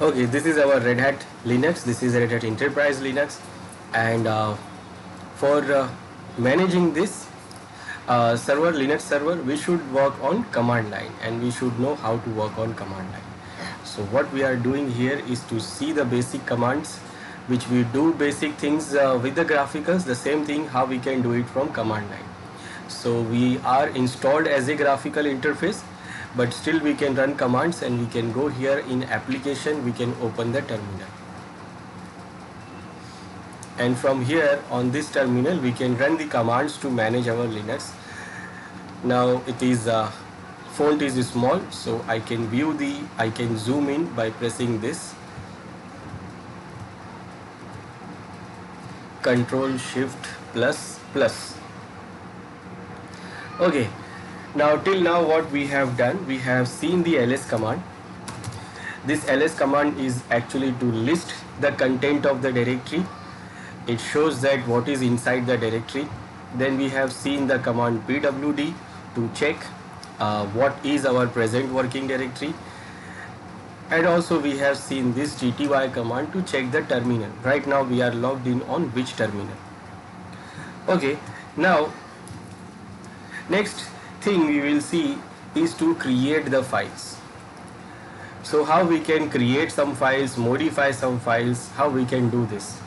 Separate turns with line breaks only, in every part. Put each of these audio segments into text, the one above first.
Okay, this is our Red Hat Linux. This is Red Hat Enterprise Linux, and for managing this server, Linux server, we should work on command line, and we should know how to work on command line. So what we are doing here is to see the basic commands, which we do basic things with the graphics. The same thing how we can do it from command line. So we are installed as a graphical interface, but still we can run commands, and we can go here in application, we can open the terminal, and from here on this terminal we can run the commands to manage our Linux. Now it is font is small, so I can zoom in by pressing this Control Shift plus plus. Okay, now till now what we have done, we have seen the ls command. This ls command is actually to list the content of the directory. It shows that what is inside the directory. Then we have seen the command pwd to check what is our present working directory, and also we have seen this tty command to check the terminal. Right now we are logged in on which terminal. Okay, now next thing we will see is to create the files. So how we can create some files, modify some files, how we can do this.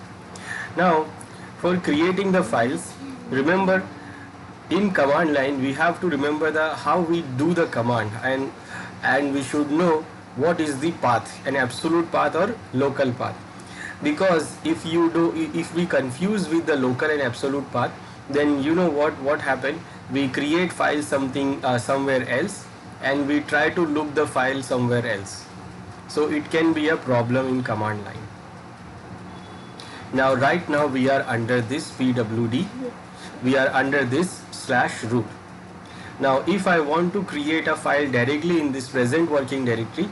Now for creating the files, remember in command line we have to remember the how we do the command, and we should know what is the path, an absolute path or local path, because if we confuse with the local and absolute path, then you know what happened, we create file something somewhere else, and we try to look the file somewhere else, so it can be a problem in command line. Now right now we are under this pwd, we are under this /root. Now if I want to create a file directly in this present working directory,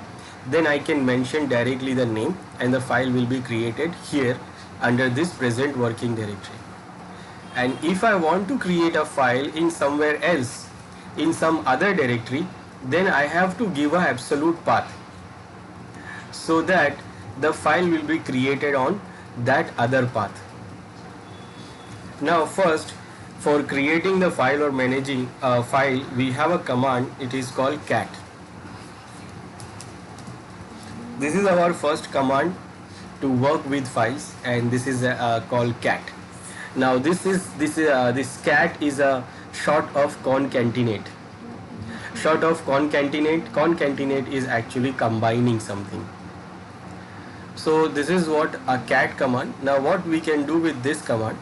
then I can mention directly the name, and the file will be created here under this present working directory. And if I want to create a file in somewhere else, in some other directory, then I have to give an absolute path, so that the file will be created on that other path. Now first, for creating the file or managing a file, we have a command, it is called cat. This is our first command to work with files, and this is called cat. Now this cat is a short of concatenate. Short of concatenate. Concatenate is actually combining something. So this is what a cat command. Now what we can do with this command,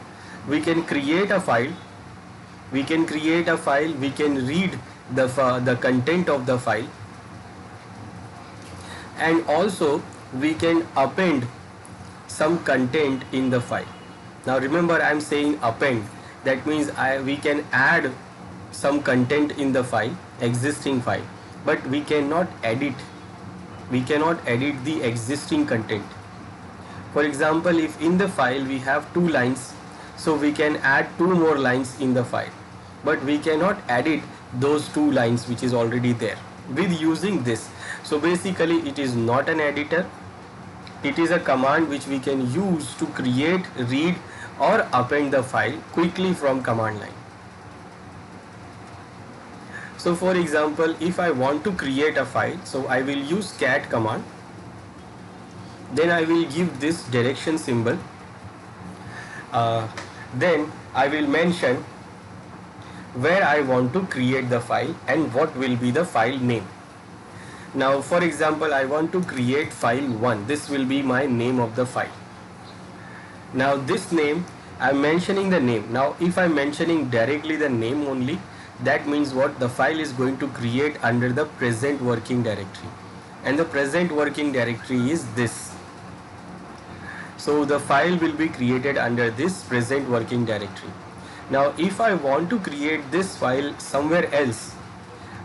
we can create a file. We can read the content of the file, and also we can append some content in the file. Now remember, I am saying append, that means we can add some content in the file, existing file, but we cannot edit the existing content. For example, if in the file we have 2 lines, so we can add 2 more lines in the file, but we cannot edit those 2 lines which is already there with using this. So basically it is not an editor, it is a command which we can use to create, read or append the file quickly from command line. So for example, if I want to create a file, so I will use cat command, then I will give this direction symbol, then I will mention where I want to create the file and what will be the file name. Now for example, I want to create file 1. This will be my name of the file. Now this name, I am mentioning the name. Now if I am mentioning directly the name only, that means what, the file is going to create under the present working directory, and the present working directory is this. So the file will be created under this present working directory. Now if I want to create this file somewhere else,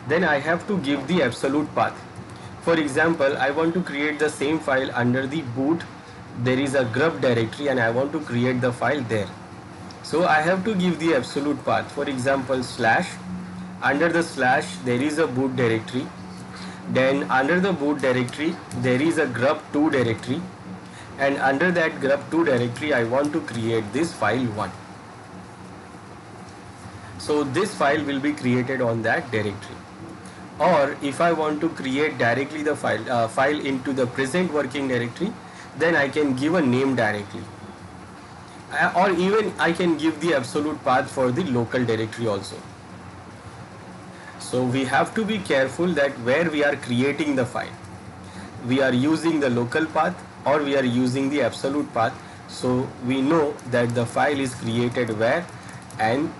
then I have to give the absolute path. For example, I want to create the same file under the boot. There is a grub directory and I want to create the file there. So I have to give the absolute path. For example, /, under the / there is a boot directory. Then under the boot directory there is a grub2 directory, and under that grub2 directory I want to create this file 1. So this file will be created on that directory. Or if I want to create directly the file into the present working directory, then I can give a name directly, or even I can give the absolute path for the local directory also. So we have to be careful that where we are creating the file, we are using the local path or we are using the absolute path, so we know that the file is created where, and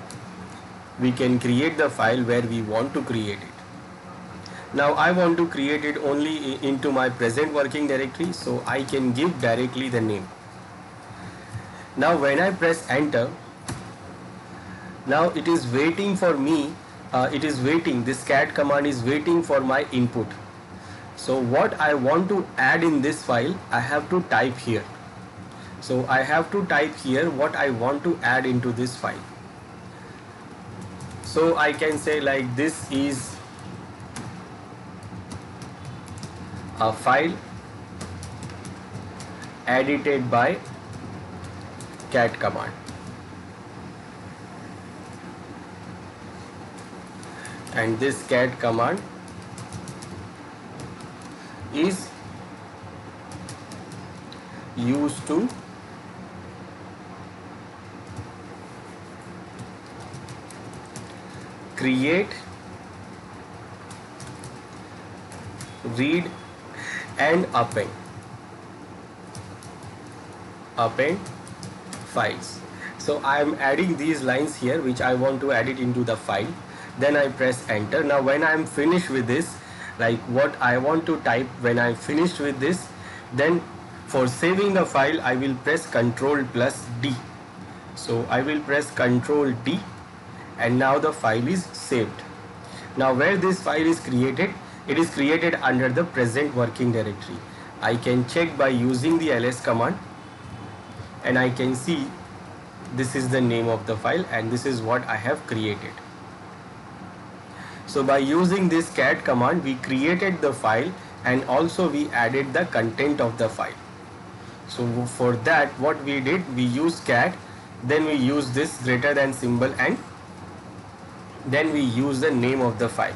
we can create the file where we want to create it. Now I want to create it only into my present working directory, so I can give directly the name. Now when I press enter, now it is waiting for me, this cat command is waiting for my input. So what I want to add in this file, I have to type here. So I have to type here what I want to add into this file. So I can say like, this is a file edited by cat command. And this cat command is used to create, read and append files. So I am adding these lines here which I want to add it into the file. Then I press enter. Now when I am finished with this, like what I want to type, when I am finished with this, then for saving the file I will press Ctrl plus D. So I will press Ctrl D, and now the file is saved. Now where this file is created, it is created under the present working directory. I can check by using the ls command, and I can see this is the name of the file and this is what I have created. So by using this cat command, we created the file and also we added the content of the file. So for that, what we did, we use cat, then we use this greater than symbol, and then we use the name of the file.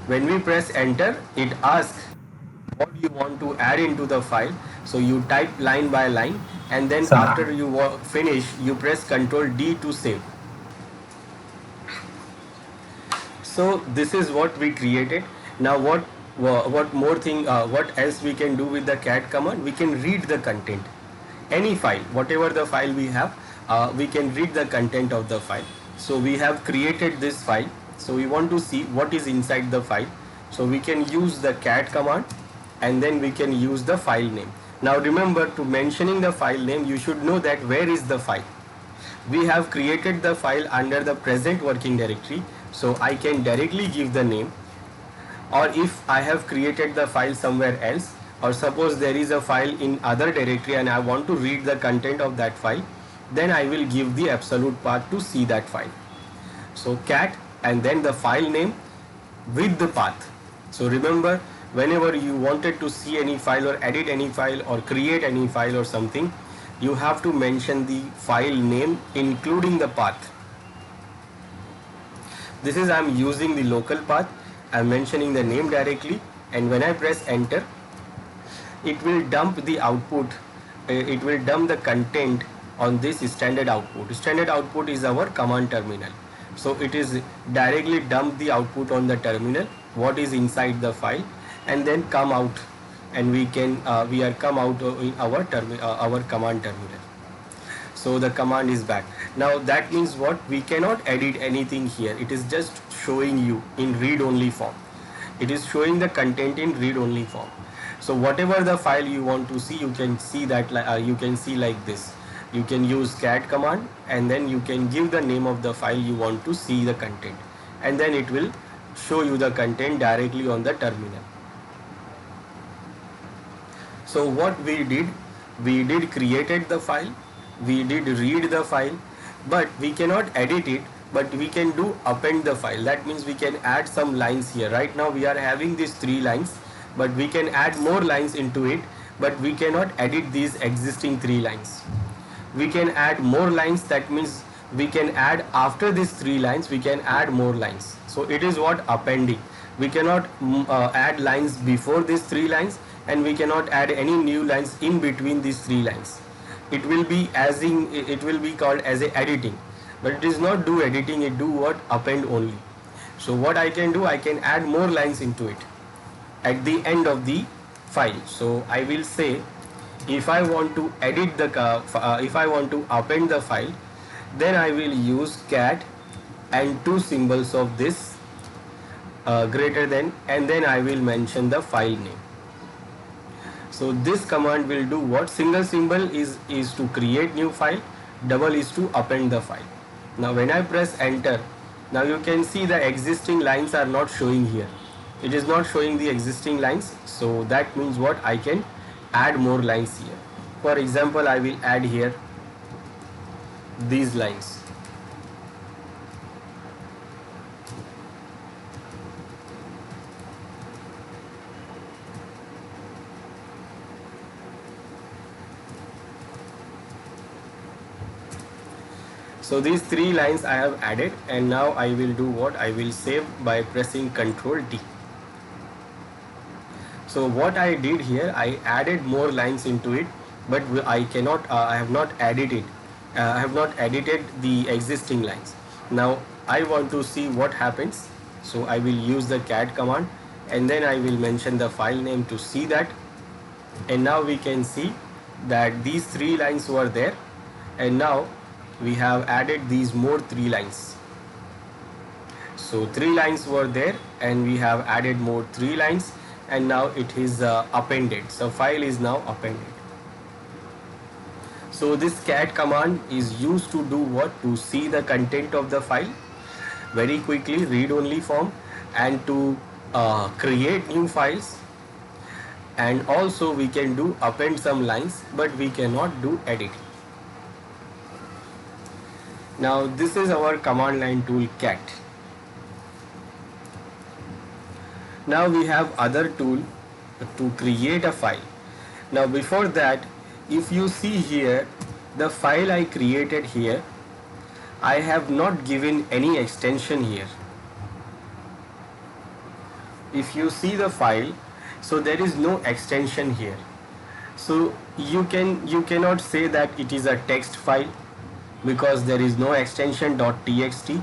When we press enter, it asks what you want to add into the file. So you type line by line, and then after you finish, you press Ctrl D to save. So this is what we created. Now what else we can do with the cat command? We can read the content. Any file, whatever the file we have, we can read the content of the file. So we have created this file. So we want to see what is inside the file. So we can use the cat command, and then we can use the file name. Now remember, to mentioning the file name, you should know that where is the file. We have created the file under the present working directory, so I can directly give the name. Or if I have created the file somewhere else, or suppose there is a file in other directory and I want to read the content of that file, then I will give the absolute path to see that file. So cat and then the file name with the path. So remember, whenever you wanted to see any file or edit any file or create any file or something, you have to mention the file name including the path. This is, I am using the local path, I am mentioning the name directly, and when I press enter, it will dump the output, it will dump the content on this standard output. Standard output is our command terminal. So it is directly dump the output on the terminal, what is inside the file, and then come out, and we are come out in our command terminal. So the command is back. Now that means what? We cannot edit anything here. It is just showing you in read-only form. It is showing the content in read-only form. So whatever the file you want to see, you can see that you can see like this. You can use cat command, and then you can give the name of the file you want to see the content, and then it will show you the content directly on the terminal. So what we did created the file, we did read the file, but we cannot edit it but we can do append the file. That means we can add some lines here. Right now we are having these 3 lines, but we can add more lines into it, but we cannot edit these existing 3 lines. We can add more lines. That means we can add after these 3 lines, we can add more lines. So it is what appending. We cannot add lines before these 3 lines, and we cannot add any new lines in between these 3 lines. It will be it will be called as a editing, but it is not do editing, it do what? Append only. So what I can do, I can add more lines into it at the end of the file. So I will say, if I want to edit the if I want to append the file, then I will use cat and 2 symbols of this greater than, and then I will mention the file name. So this command will do what? Single symbol is to create new file, double is to append the file. Now when I press enter, now you can see the existing lines are not showing here. It is not showing the existing lines. So that means what? I can add more lines here. For example, I will add here these lines. So these 3 lines I have added, and now I will do what? I will save by pressing Ctrl D. So what I did here, I added more lines into it, but I cannot, I have not added it. I have not edited the existing lines. Now I want to see what happens. So I will use the cat command, and then I will mention the file name to see that. And now we can see that these 3 lines were there, and now we have added these more 3 lines. So 3 lines were there, and we have added more 3 lines, and now it is appended. So file is now appended. So this cat command is used to do what? To see the content of the file very quickly, read only form, and to create new files. And also we can do append some lines, but we cannot do editing. Now this is our command line tool cat. Now we have other tool to create a file. Now before that, if you see here, the file I created here, I have not given any extension here. If you see the file, so there is no extension here. So you cannot say that it is a text file, because there is no extension .txt.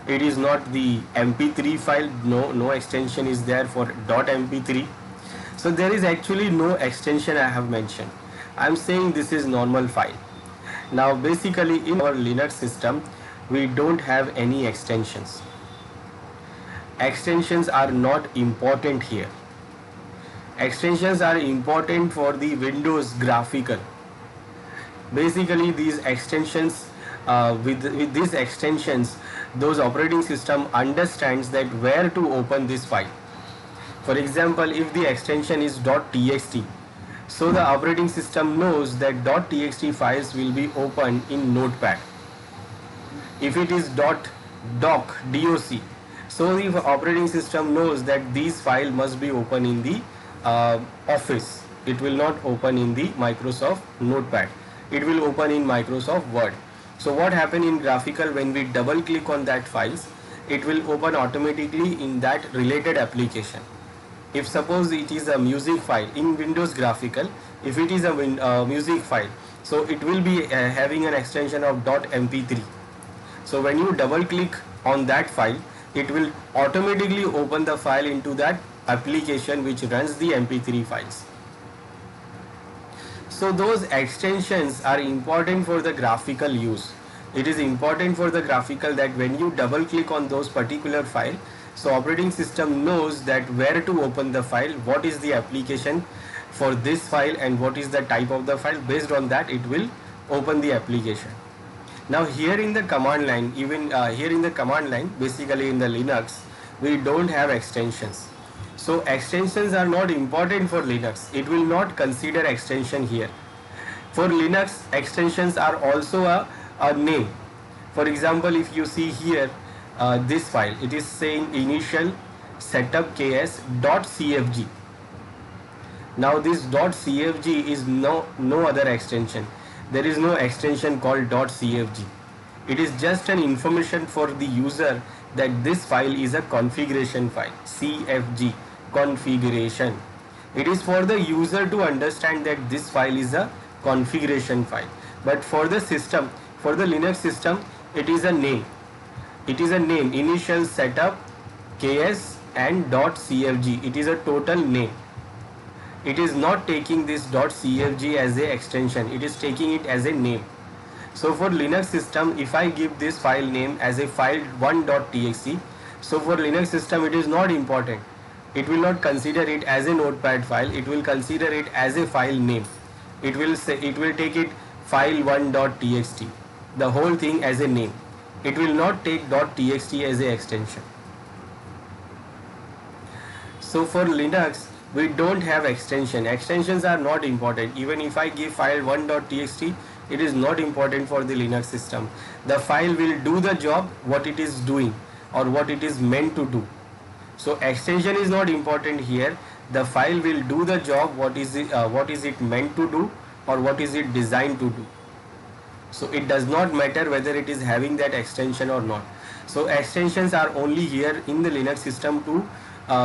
It is not the mp3 file, no extension is there for .mp3. So there is actually no extension I have mentioned. I am saying this is normal file. Now basically in our Linux system, we don't have any extensions. Extensions are not important here. Extensions are important for the Windows graphical. Basically these extensions, with these extensions, those operating system understands that where to open this file. For example, if the extension is .txt, so the operating system knows that .txt files will be opened in Notepad. If it is .doc, so the operating system knows that these files must be open in the Office. It will not open in the Microsoft Notepad. It will open in Microsoft Word. So what happens in graphical, when we double click on that files, it will open automatically in that related application. If suppose it is a music file in Windows graphical, if it is a music file, so it will be having an extension of .mp3. So when you double click on that file, it will automatically open the file into that application which runs the mp3 files. So those extensions are important for the graphical use. It is important for the graphical that when you double click on those particular file, so operating system knows that where to open the file, what is the application for this file, and what is the type of the file. Based on that, it will open the application. Now here in the command line, even here in the command line, basically in the Linux, we don't have extensions. So extensions are not important for Linux. It will not consider extension here. For Linux, extensions are also a name. For example, if you see here this file, it is saying initial setup ks.cfg. Now this .cfg is no other extension. There is no extension called .cfg. It is just an information for the user that this file is a configuration file. CFG, configuration. It is for the user to understand that this file is a configuration file. But for the system, for the Linux system, it is a name. It is a name, initial setup ks and .cfg. It is a total name. It is not taking this .cfg as a extension. It is taking it as a name. So for Linux system, if I give this file name as a file1.txt, so for Linux system it is not important. It will not consider it as a notepad file. It will consider it as a file name. It will take it file1.txt, the whole thing as a name. It will not take .txt as a extension. So for Linux, we don't have extension. Extensions are not important. Even if I give file1.txt, it is not important for the Linux system. The file will do the job what it is doing or what it is meant to do. So extension is not important here. The file will do the job what is it meant to do or what is it designed to do. So it does not matter whether it is having that extension or not. So extensions are only here in the Linux system to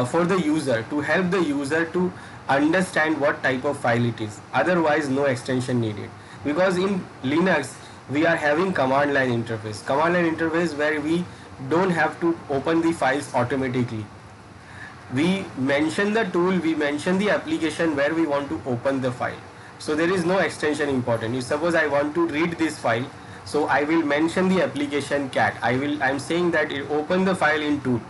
for the user, to help the user to understand what type of file it is. Otherwise no extension needed, because in Linux we are having command line interface where we don't have to open the files automatically. We mention the tool, we mention the application where we want to open the file. So there is no extension important. If suppose I want to read this file, so I will mention the application cat. I'm saying that it open the file in tool.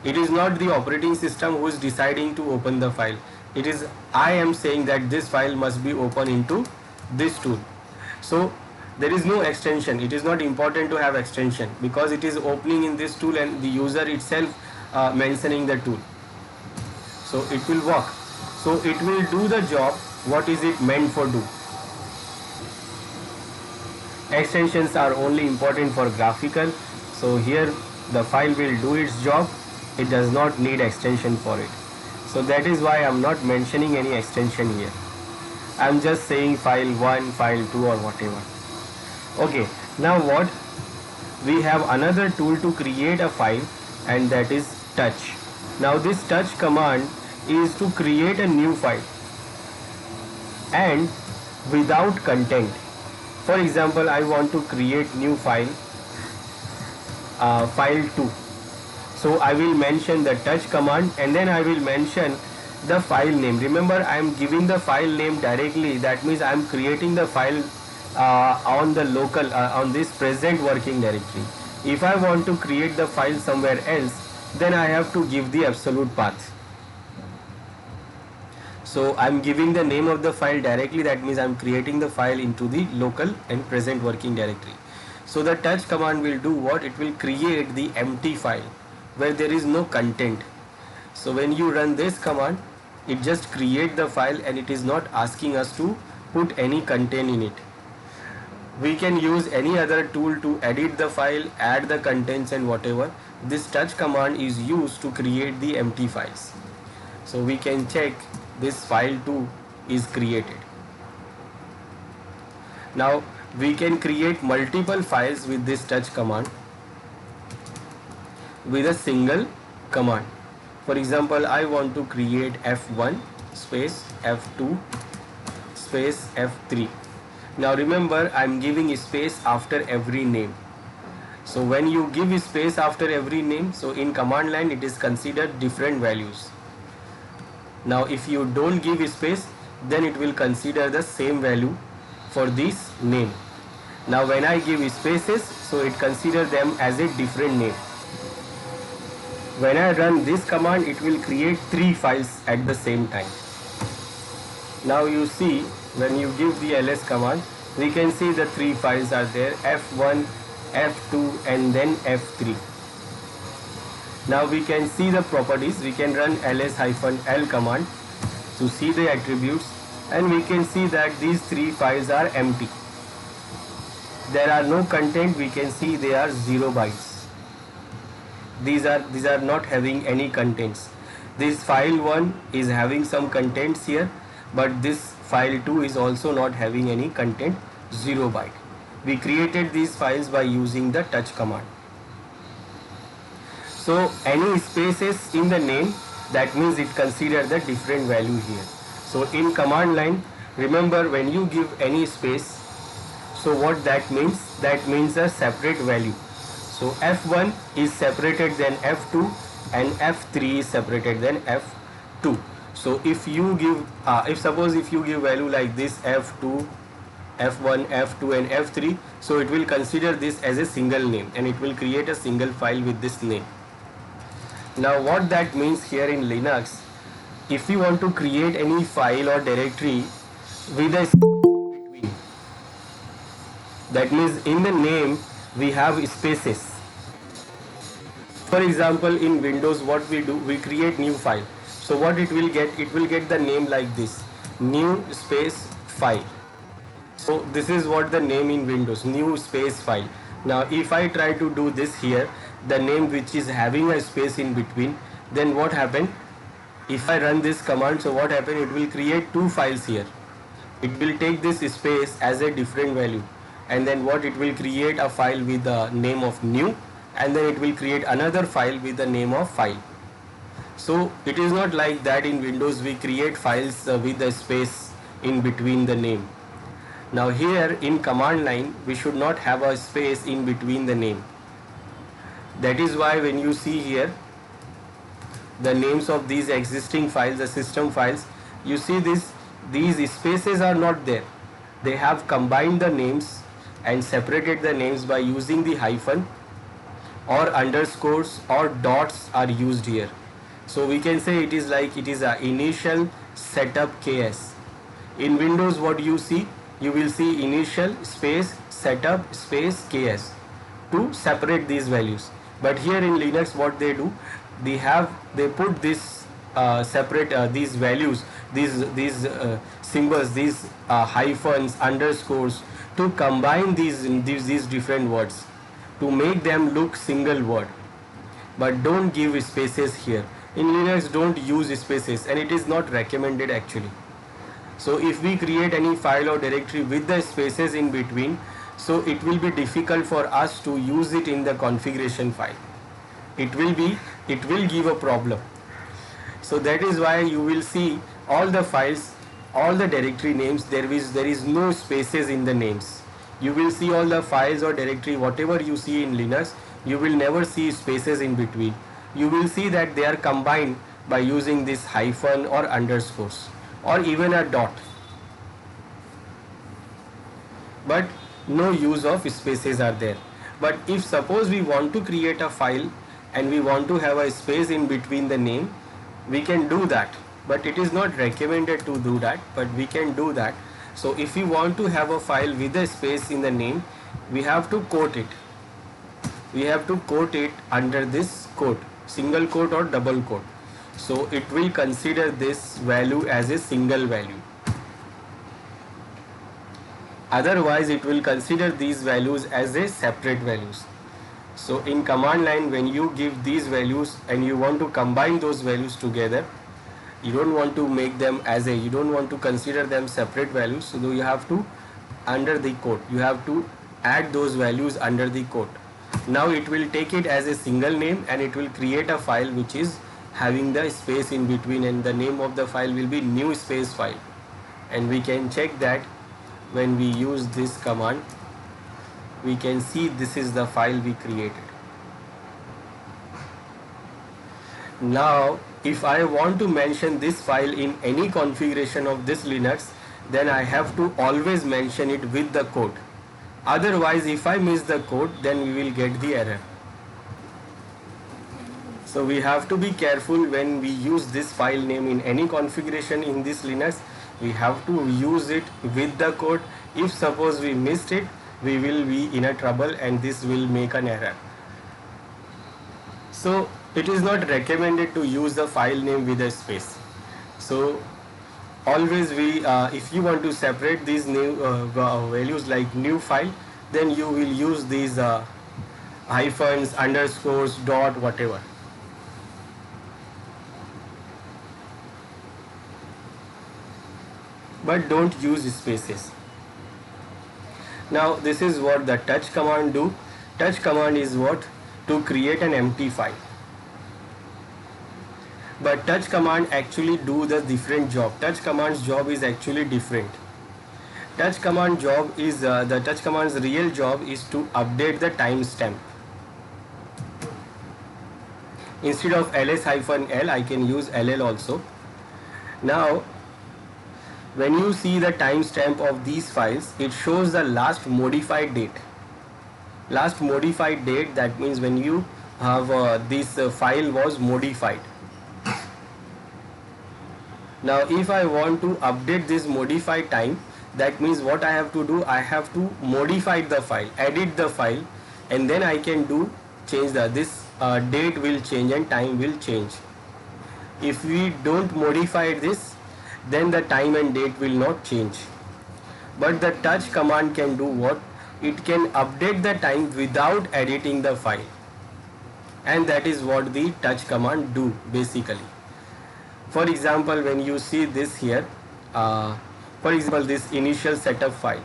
It is not the operating system who is deciding to open the file. It is I am saying that this file must be open into this tool. So there is no extension. It is not important to have extension because it is opening in this tool and the user itself mentioning the tool. So it will work. So it will do the job what is it meant for do. Extensions are only important for graphical. So here the file will do its job. It does not need extension for it. So that is why I am not mentioning any extension here. I am just saying file 1, file 2 or whatever. Okay, now what? We have another tool to create a file, and that is touch. Now this touch command is to create a new file and without content. For example, I want to create new file, file 2. So I will mention the touch command and then I will mention the file name. Remember, I am giving the file name directly. That means I am creating the file on the local, on this present working directory. If I want to create the file somewhere else, then I have to give the absolute path. So I am giving the name of the file directly. That means I am creating the file into the local and present working directory. So the touch command will do what? It will create the empty file where there is no content. So when you run this command, it just create the file and it is not asking us to put any content in it. We can use any other tool to edit the file, add the contents and whatever. This touch command is used to create the empty files. So we can check this file 2 is created. Now we can create multiple files with this touch command with a single command. For example, I want to create F1 space F2 space F3. Now remember, I am giving a space after every name. So when you give a space after every name, so in command line it is considered different values. Now if you don't give a space, then it will consider the same value for this name. Now when I give spaces, so it considers them as a different name. When I run this command, it will create 3 files at the same time. Now you see, when you give the ls command, we can see the 3 files are there, F1, F2 and then F3. Now we can see the properties. We can run ls-l command to see the attributes and we can see that these 3 files are empty. there are no content, we can see they are 0 bytes. These are not having any contents. This file 1 is having some contents here, but this file 2 is also not having any content, 0 byte. We created these files by using the touch command. So any spaces in the name, that means it consider the different value here. So in command line, remember when you give any space, so what that means? That means a separate value. So F1 is separated than F2 and F3 is separated than F2. So if you give, if you give value like this F2, F1, F2 and F3, so it will consider this as a single name and it will create a single file with this name. Now what that means here in Linux, if you want to create any file or directory with a between, that means in the name we have spaces. For example, in Windows what we do, we create new file. So what it will get the name like this, new space file. So this is what the name in Windows, new space file. Now if I try to do this here, the name which is having a space in between, then what happen? If I run this command, so what happen? It will create two files here. It will take this space as a different value, and then what it will create a file with the name of new, and then it will create another file with the name of file. So it is not like that in Windows we create files with the space in between the name. Now here in command line we should not have a space in between the name. That is why when you see here the names of these existing files, the system files, you see these spaces are not there. They have combined the names and separated the names by using the hyphen, or underscores or dots are used here. So we can say it is like it is a initial setup KS. In Windows what you see? You will see initial space setup space KS to separate these values. But here in Linux what they do, they put this separate these values, these symbols, these hyphens, underscores, to combine these different words to make them look single word. But don't give spaces here. In Linux don't use spaces, and it is not recommended actually. So if we create any file or directory with the spaces in between, so it will be difficult for us to use it in the configuration file. It will give a problem. So that is why you will see all the files, all the directory names, there is no spaces in the names. You will see all the files or directory, whatever you see in Linux, you will never see spaces in between. You will see that they are combined by using this hyphen or underscores or even a dot, but no use of spaces are there. But if suppose we want to create a file and we want to have a space in between the name, we can do that, but it is not recommended to do that, but we can do that. So if you want to have a file with a space in the name, we have to quote it. We have to quote it under this quote, single quote or double quote. So it will consider this value as a single value. Otherwise it will consider these values as a separate values. So in command line, when you give these values and you want to combine those values together, you don't want to make them as you don't want to consider them separate values, so you have to under the quote, you have to add those values under the quote. Now it will take it as a single name and it will create a file which is having the space in between, and the name of the file will be new space file. And we can check that when we use this command, we can see this is the file we created. Now if I want to mention this file in any configuration of this Linux, then I have to always mention it with the code. Otherwise if I miss the code, then we will get the error. So we have to be careful when we use this file name in any configuration in this Linux. We have to use it with the code. If suppose we missed it, we will be in a trouble and this will make an error. So it is not recommended to use the file name with a space. So always if you want to separate these new values like new file, then you will use these hyphens, underscores, dot, whatever. But don't use spaces. Now this is what the touch command do. Touch command is what? To create an empty file. But touch command actually do the different job. Touch command's job is actually different. Touch command job is the touch command's real job is to update the timestamp. Instead of ls-l, I can use ll also. Now when you see the timestamp of these files, it shows the last modified date. Last modified date, that means when you have this file was modified. Now if I want to update this modified time, that means what I have to do, I have to modify the file, edit the file, and then I can do change this date will change and time will change. If we don't modify this, then the time and date will not change. But the touch command can do what? It can update the time without editing the file, and that is what the touch command do basically. For example, when you see this here, for example, this initial setup file,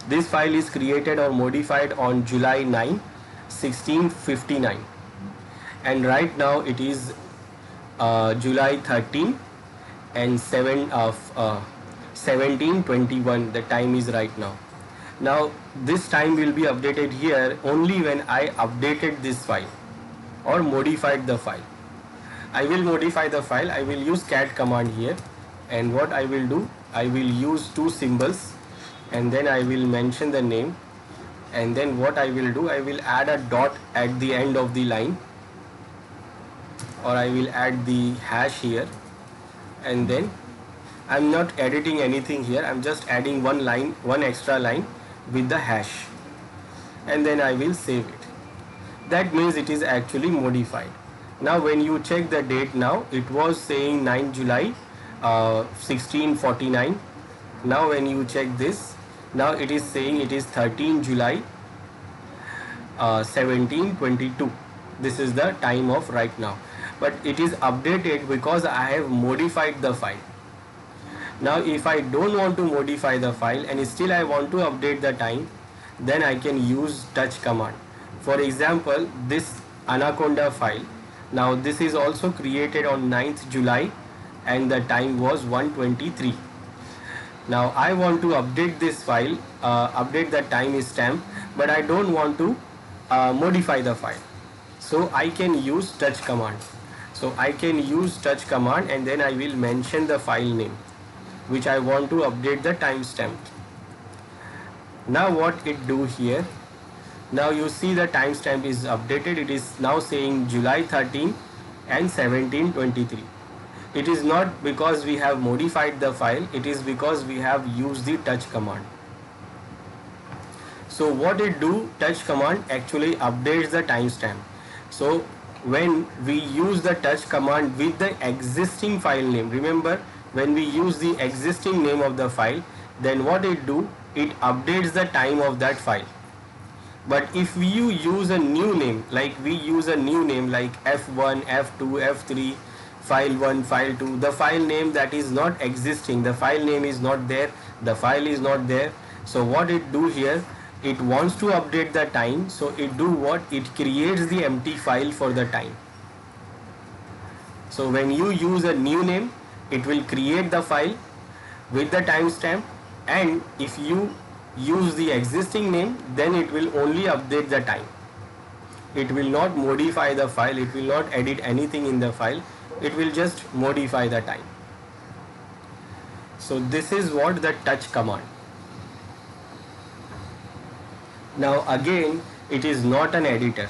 this file is created or modified on July 9, 1659, and right now it is July 13 and 1721, the time is right now. Now this time will be updated here only when I updated this file or modified the file. I will modify the file, I will use cat command here, and what I will do, I will use two symbols, and then I will mention the name, and then what I will do, I will add a dot at the end of the line, or I will add the hash here, and then I'm not editing anything here, I'm just adding one line, one extra line with the hash, and then I will save it. That means it is actually modified. Now when you check the date, now it was saying 9 July 1649. Now when you check this, now it is saying it is 13 July 1722. This is the time of right now, but it is updated because I have modified the file. Now if I don't want to modify the file and still I want to update the time, then I can use touch command. For example, this Anaconda file, now this is also created on 9th July and the time was 1:23. Now I want to update this file, update the time stamp, but I don't want to modify the file. So I can use touch command. So I can use touch command, and then I will mention the file name which I want to update the timestamp. Now what it do here? Now you see the timestamp is updated. It is now saying July 13 and 1723. It is not because we have modified the file, it is because we have used the touch command. So what it do, touch command actually updates the timestamp. So when we use the touch command with the existing file name, remember when we use the existing name of the file, then what it do, it updates the time of that file. But if you use a new name, like we use a new name like F1, F2, F3, file 1, file 2, the file name that is not existing, the file name is not there, the file is not there. So what it do here, it wants to update the time, so it do what, it creates the empty file for the time. So when you use a new name, it will create the file with the timestamp, and if you use the existing name, then it will only update the time. It will not modify the file, it will not edit anything in the file, it will just modify the time. So this is what the touch command. Now again, it is not an editor.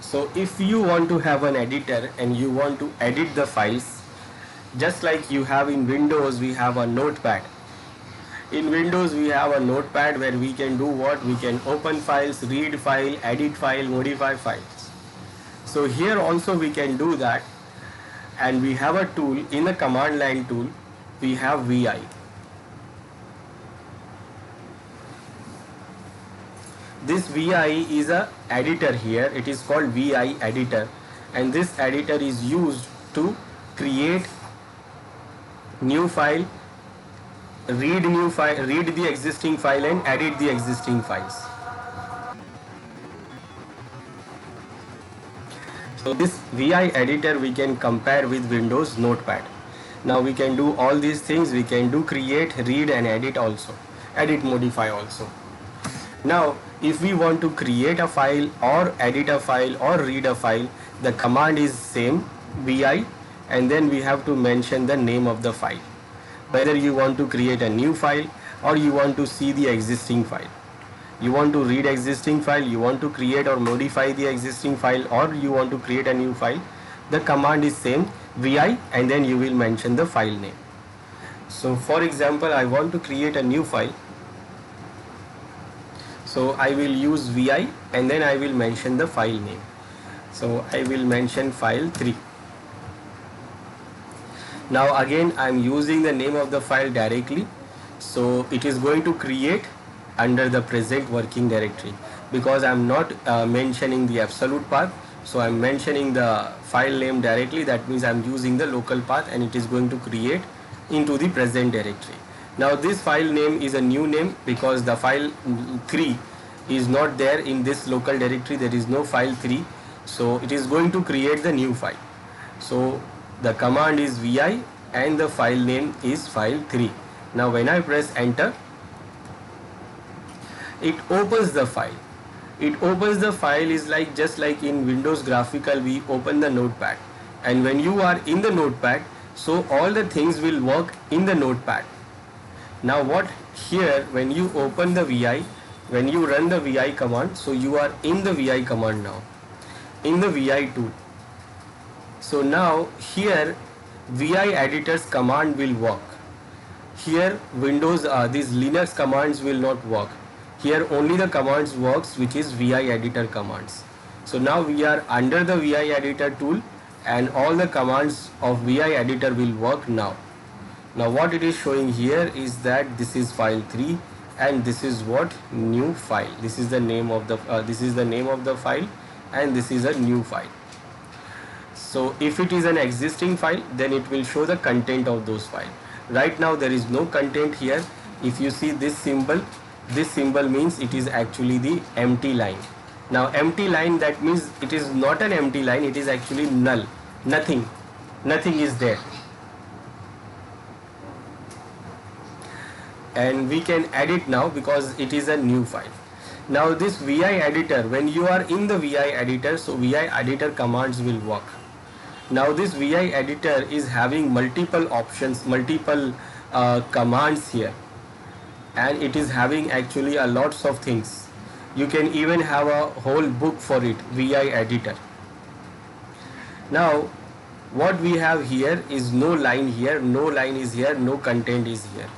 So if you want to have an editor and you want to edit the files, just like you have in Windows, we have a notepad. In Windows we have a notepad where we can do what? We can open files, read file, edit file, modify files. So here also we can do that, and we have a tool in the command line tool, we have VI. This VI is a editor here. It is called VI editor, and this editor is used to create new file, read the existing file and edit the existing files. So this VI editor we can compare with Windows Notepad. Now we can do all these things. We can do create, read and edit also. Edit, modify also. Now if we want to create a file or edit a file or read a file, the command is same, VI, and then we have to mention the name of the file. Whether you want to create a new file or you want to see the existing file. You want to read existing file, you want to create or modify the existing file, or you want to create a new file, the command is same, VI, and then you will mention the file name. So for example, I want to create a new file, so I will use VI and then I will mention the file name. So I will mention file 3. Now again I am using the name of the file directly, so it is going to create under the present working directory, because I am not mentioning the absolute path, so I am mentioning the file name directly. That means I am using the local path and it is going to create into the present directory. Now this file name is a new name because the file 3 is not there in this local directory. There is no file 3, so it is going to create the new file. So the command is VI and the file name is file 3. Now when I press enter, it opens the file. It opens the file is like just like in Windows graphical we open the notepad, and when you are in the notepad, so all the things will work in the notepad. Now what here, when you open the VI, when you run the VI command, so you are in the VI command now, in the VI tool. So now here VI editor's command will work. Here Windows, these Linux commands will not work. Here only the commands works which is VI editor commands. So now we are under the VI editor tool and all the commands of VI editor will work now. Now what it is showing here is that this is file 3 and this is what, new file. This is the name of the file and this is a new file. So if it is an existing file, then it will show the content of those files. Right now there is no content here. If you see this symbol means it is actually the empty line. Now empty line, that means it is not an empty line, it is actually null. Nothing is there. And we can edit now because it is a new file. Now this VI editor, when you are in the VI editor, so VI editor commands will work. Now this VI editor is having multiple options, multiple commands here, and it is having actually a lots of things. You can even have a whole book for it, VI editor. Now what we have here is no line here, no line is here, no content is here.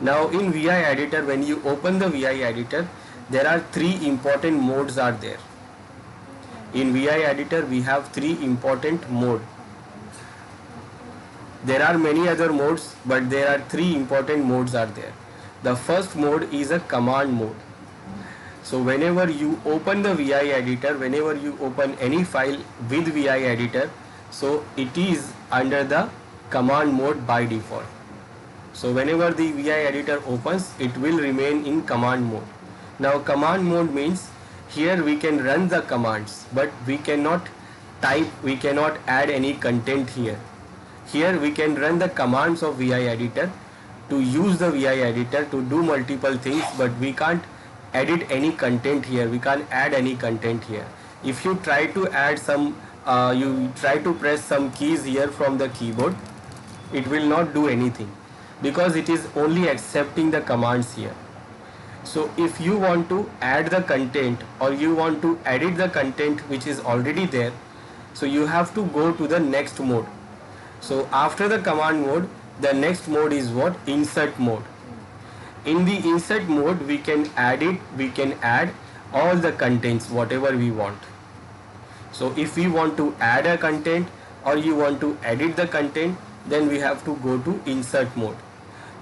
Now in VI editor, when you open the VI editor, there are 3 important modes are there. In VI editor we have 3 important modes. There are many other modes, but there are 3 important modes are there. The first mode is a command mode. So whenever you open the VI editor, whenever you open any file with VI editor, so it is under the command mode by default. So whenever the VI editor opens, it will remain in command mode. Now command mode means here we can run the commands, but we cannot type, we cannot add any content here. Here we can run the commands of VI editor to use the VI editor to do multiple things, but we can't edit any content here, we can't add any content here. If you try to add some, you try to press some keys here from the keyboard, it will not do anything because it is only accepting the commands here. So if you want to add the content or you want to edit the content which is already there, so you have to go to the next mode. So after the command mode, the next mode is what? Insert mode. In the insert mode, we can add all the contents whatever we want. So if we want to add a content or you want to edit the content, then we have to go to insert mode.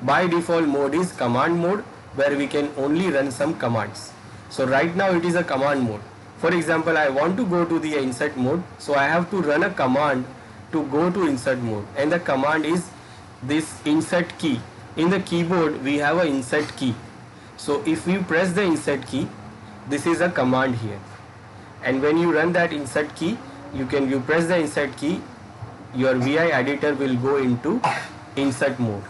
By default mode is command mode, where we can only run some commands. So right now it is a command mode. For example, I want to go to the insert mode, so I have to run a command to go to insert mode, and the command is this insert key. In the keyboard we have a insert key. So if you press the insert key, this is a command here, and when you run that insert key, you press the insert key, your VI editor will go into insert mode.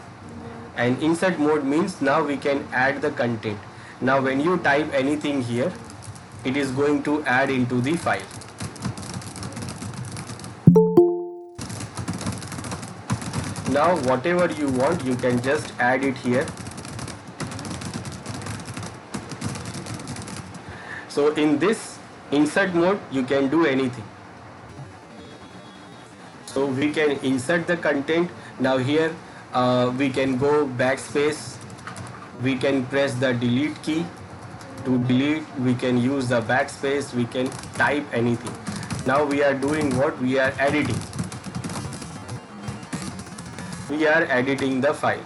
And insert mode means now we can add the content. Now when you type anything here, it is going to add into the file. Now whatever you want, you can just add it here. So in this insert mode, you can do anything. So we can insert the content. Now here we can go backspace. We can press the delete key. To delete, we can use the backspace. We can type anything. Now we are doing what? We are editing. We are editing the file.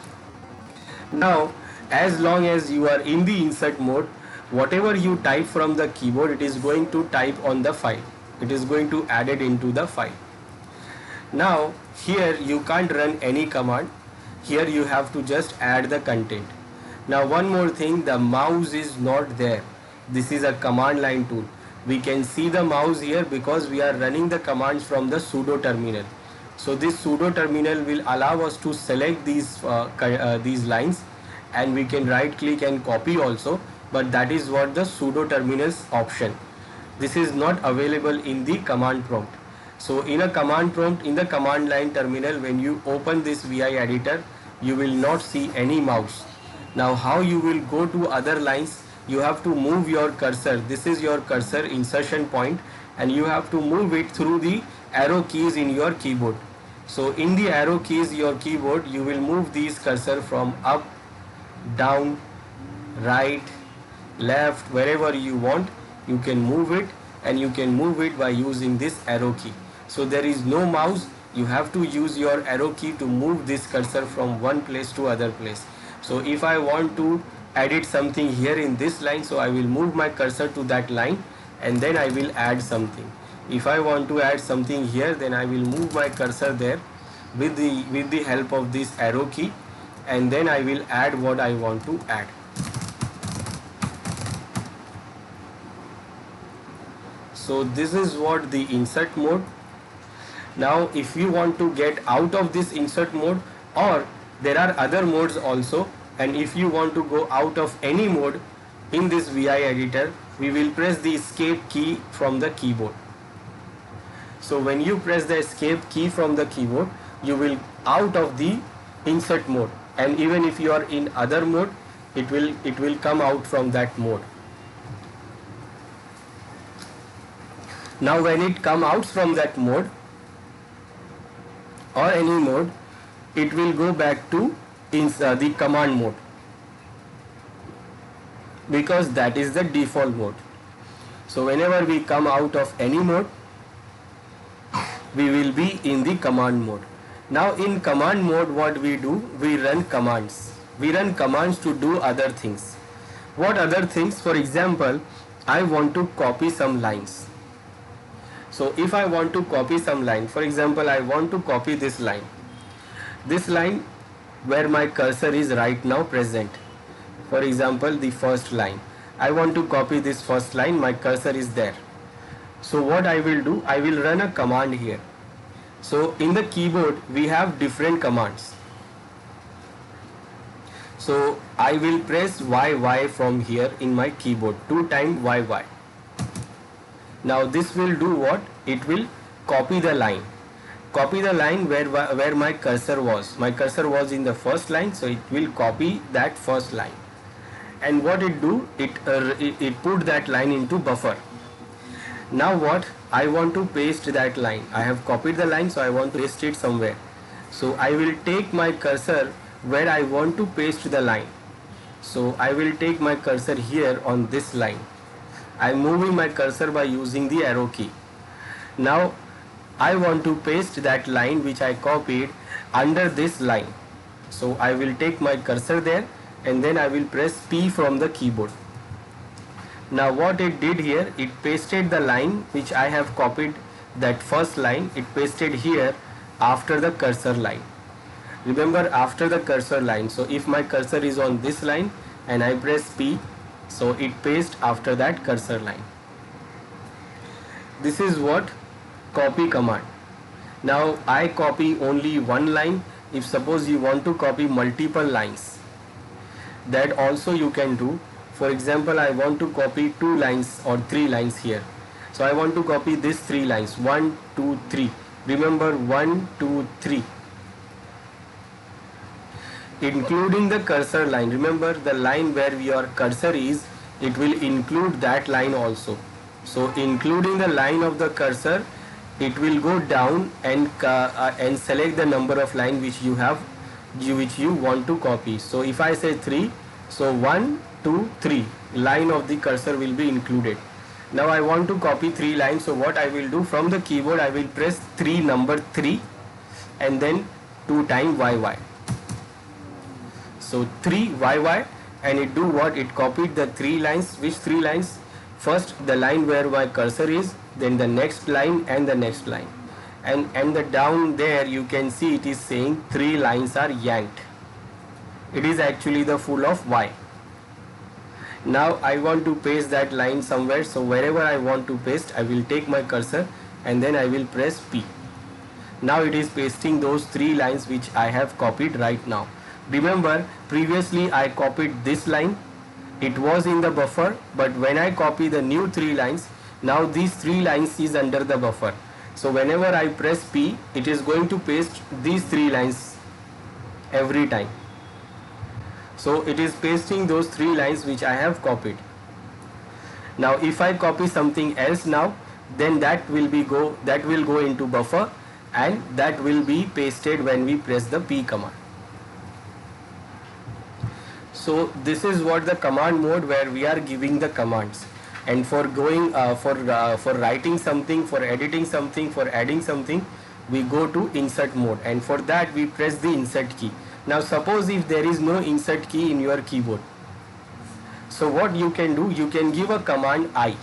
Now, as long as you are in the insert mode, whatever you type from the keyboard, it is going to type on the file. It is going to add it into the file. Now, here you can't run any command. Here you have to just add the content. Now, one more thing, the mouse is not there. This is a command line tool. We can see the mouse here because we are running the commands from the sudo terminal. So this sudo terminal will allow us to select these lines, and we can right click and copy also, but that is what the sudo terminal's option. This is not available in the command prompt. So in a command prompt, in the command line terminal, when you open this VI editor, you will not see any mouse. Now how you will go to other lines? You have to move your cursor. This is your cursor insertion point, and you have to move it through the arrow keys in your keyboard. So in the arrow keys, your keyboard, you will move these cursor from up, down, right, left, wherever you want. You can move it, and you can move it by using this arrow key. So there is no mouse. You have to use your arrow key to move this cursor from one place to other place. So if I want to edit something here in this line, so I will move my cursor to that line, and then I will add something. If I want to add something here, then I will move my cursor there with the help of this arrow key, and then I will add what I want to add. So this is what the insert mode. Now if you want to get out of this insert mode, or there are other modes also, and if you want to go out of any mode in this VI editor, we will press the escape key from the keyboard. So when you press the escape key from the keyboard, you will out of the insert mode, and even if you are in other mode, it will come out from that mode. Now when it come out from that mode or any mode, it will go back to the command mode, because that is the default mode. So whenever we come out of any mode, we will be in the command mode. Now in command mode, what we do? We run commands. We run commands to do other things. What other things? For example, I want to copy some lines. So if I want to copy some line, for example, I want to copy this line. This line where my cursor is right now present. For example, the first line. I want to copy this first line, my cursor is there. So what I will do? I will run a command here. So in the keyboard, we have different commands. So I will press YY from here in my keyboard, 2 times YY. Now this will do what? It will copy the line. Copy the line where my cursor was. My cursor was in the first line, so it will copy that first line. And what it do? It put that line into buffer. Now what? I want to paste that line. I have copied the line, so I want to paste it somewhere. So I will take my cursor where I want to paste the line. So I will take my cursor here on this line. I am moving my cursor by using the arrow key. Now I want to paste that line which I copied under this line. So I will take my cursor there, and then I will press P from the keyboard. Now what it did here, it pasted the line which I have copied, that first line, it pasted here after the cursor line. Remember, after the cursor line. So if my cursor is on this line and I press P, so it pastes after that cursor line. This is what copy command. Now I copy only one line. If suppose you want to copy multiple lines, that also you can do. For example, I want to copy 2 lines or 3 lines here. So I want to copy these 3 lines, 1, 2, 3. Remember, 1, 2, 3. Including the cursor line. Remember, the line where your cursor is, it will include that line also. So including the line of the cursor, it will go down and select the number of line which you have, which you want to copy. So if I say 3, so 1, 2, 3 line of the cursor will be included. Now I want to copy 3 lines. So what I will do, from the keyboard I will press 3 number 3 and then 2 times YY. So 3 YY, and it do what? It copied the 3 lines. Which 3 lines? First the line where my cursor is, then the next line and the next line. And the down there you can see it is saying 3 lines are yanked. It is actually the full of Y. Now I want to paste that line somewhere. So wherever I want to paste, I will take my cursor and then I will press P. Now it is pasting those 3 lines which I have copied right now. Remember, previously I copied this line. It was in the buffer, but when I copy the new 3 lines, now these 3 lines is under the buffer. So whenever I press P, it is going to paste these 3 lines every time. So it is pasting those 3 lines which I have copied. Now if I copy something else now, then that will go into buffer, and that will be pasted when we press the P command. So this is what the command mode, where we are giving the commands. And for going for writing something, for editing something, for adding something, we go to insert mode, and for that we press the insert key. Now suppose if there is no insert key in your keyboard, so what you can do, you can give a command I.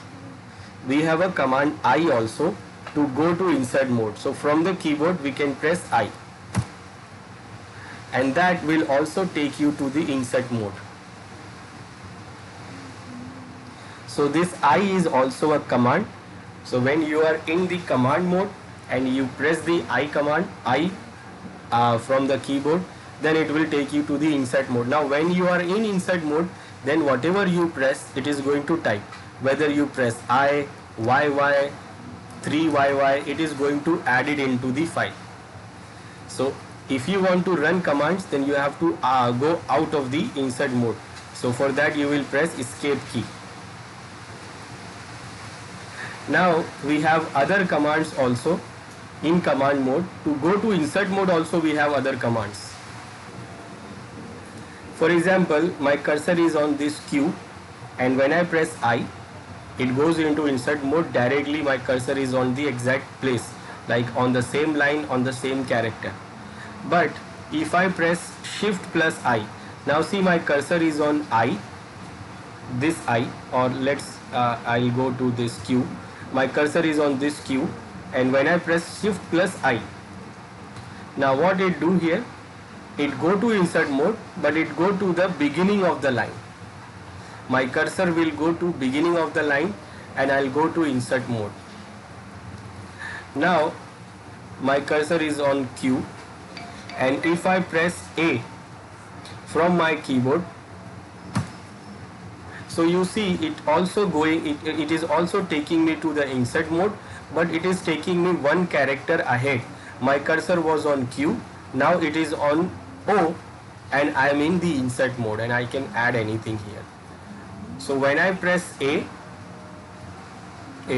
We have a command I also to go to insert mode. So from the keyboard we can press I, and that will also take you to the insert mode. So this I is also a command. So when you are in the command mode and you press the I command, I from the keyboard, then it will take you to the insert mode. Now when you are in insert mode, then whatever you press, it is going to type. Whether you press I, YY, 3YY, it is going to add it into the file. So if you want to run commands, then you have to go out of the insert mode. So for that you will press escape key. Now we have other commands also in command mode. To go to insert mode also we have other commands. For example, my cursor is on this Q, and when I press I, it goes into insert mode directly. My cursor is on the exact place, like on the same line, on the same character. But if I press shift plus I, now see my cursor is on I, this I, or I'll go to this Q. My cursor is on this Q, and when I press shift plus I, now what it do here, it go to insert mode, but it go to the beginning of the line. My cursor will go to beginning of the line, and I'll go to insert mode. Now my cursor is on Q, and if I press A from my keyboard, so you see it also going, it is also taking me to the insert mode, but it is taking me one character ahead. My cursor was on Q, now it is on O, and I am in the insert mode, and I can add anything here. So when I press A,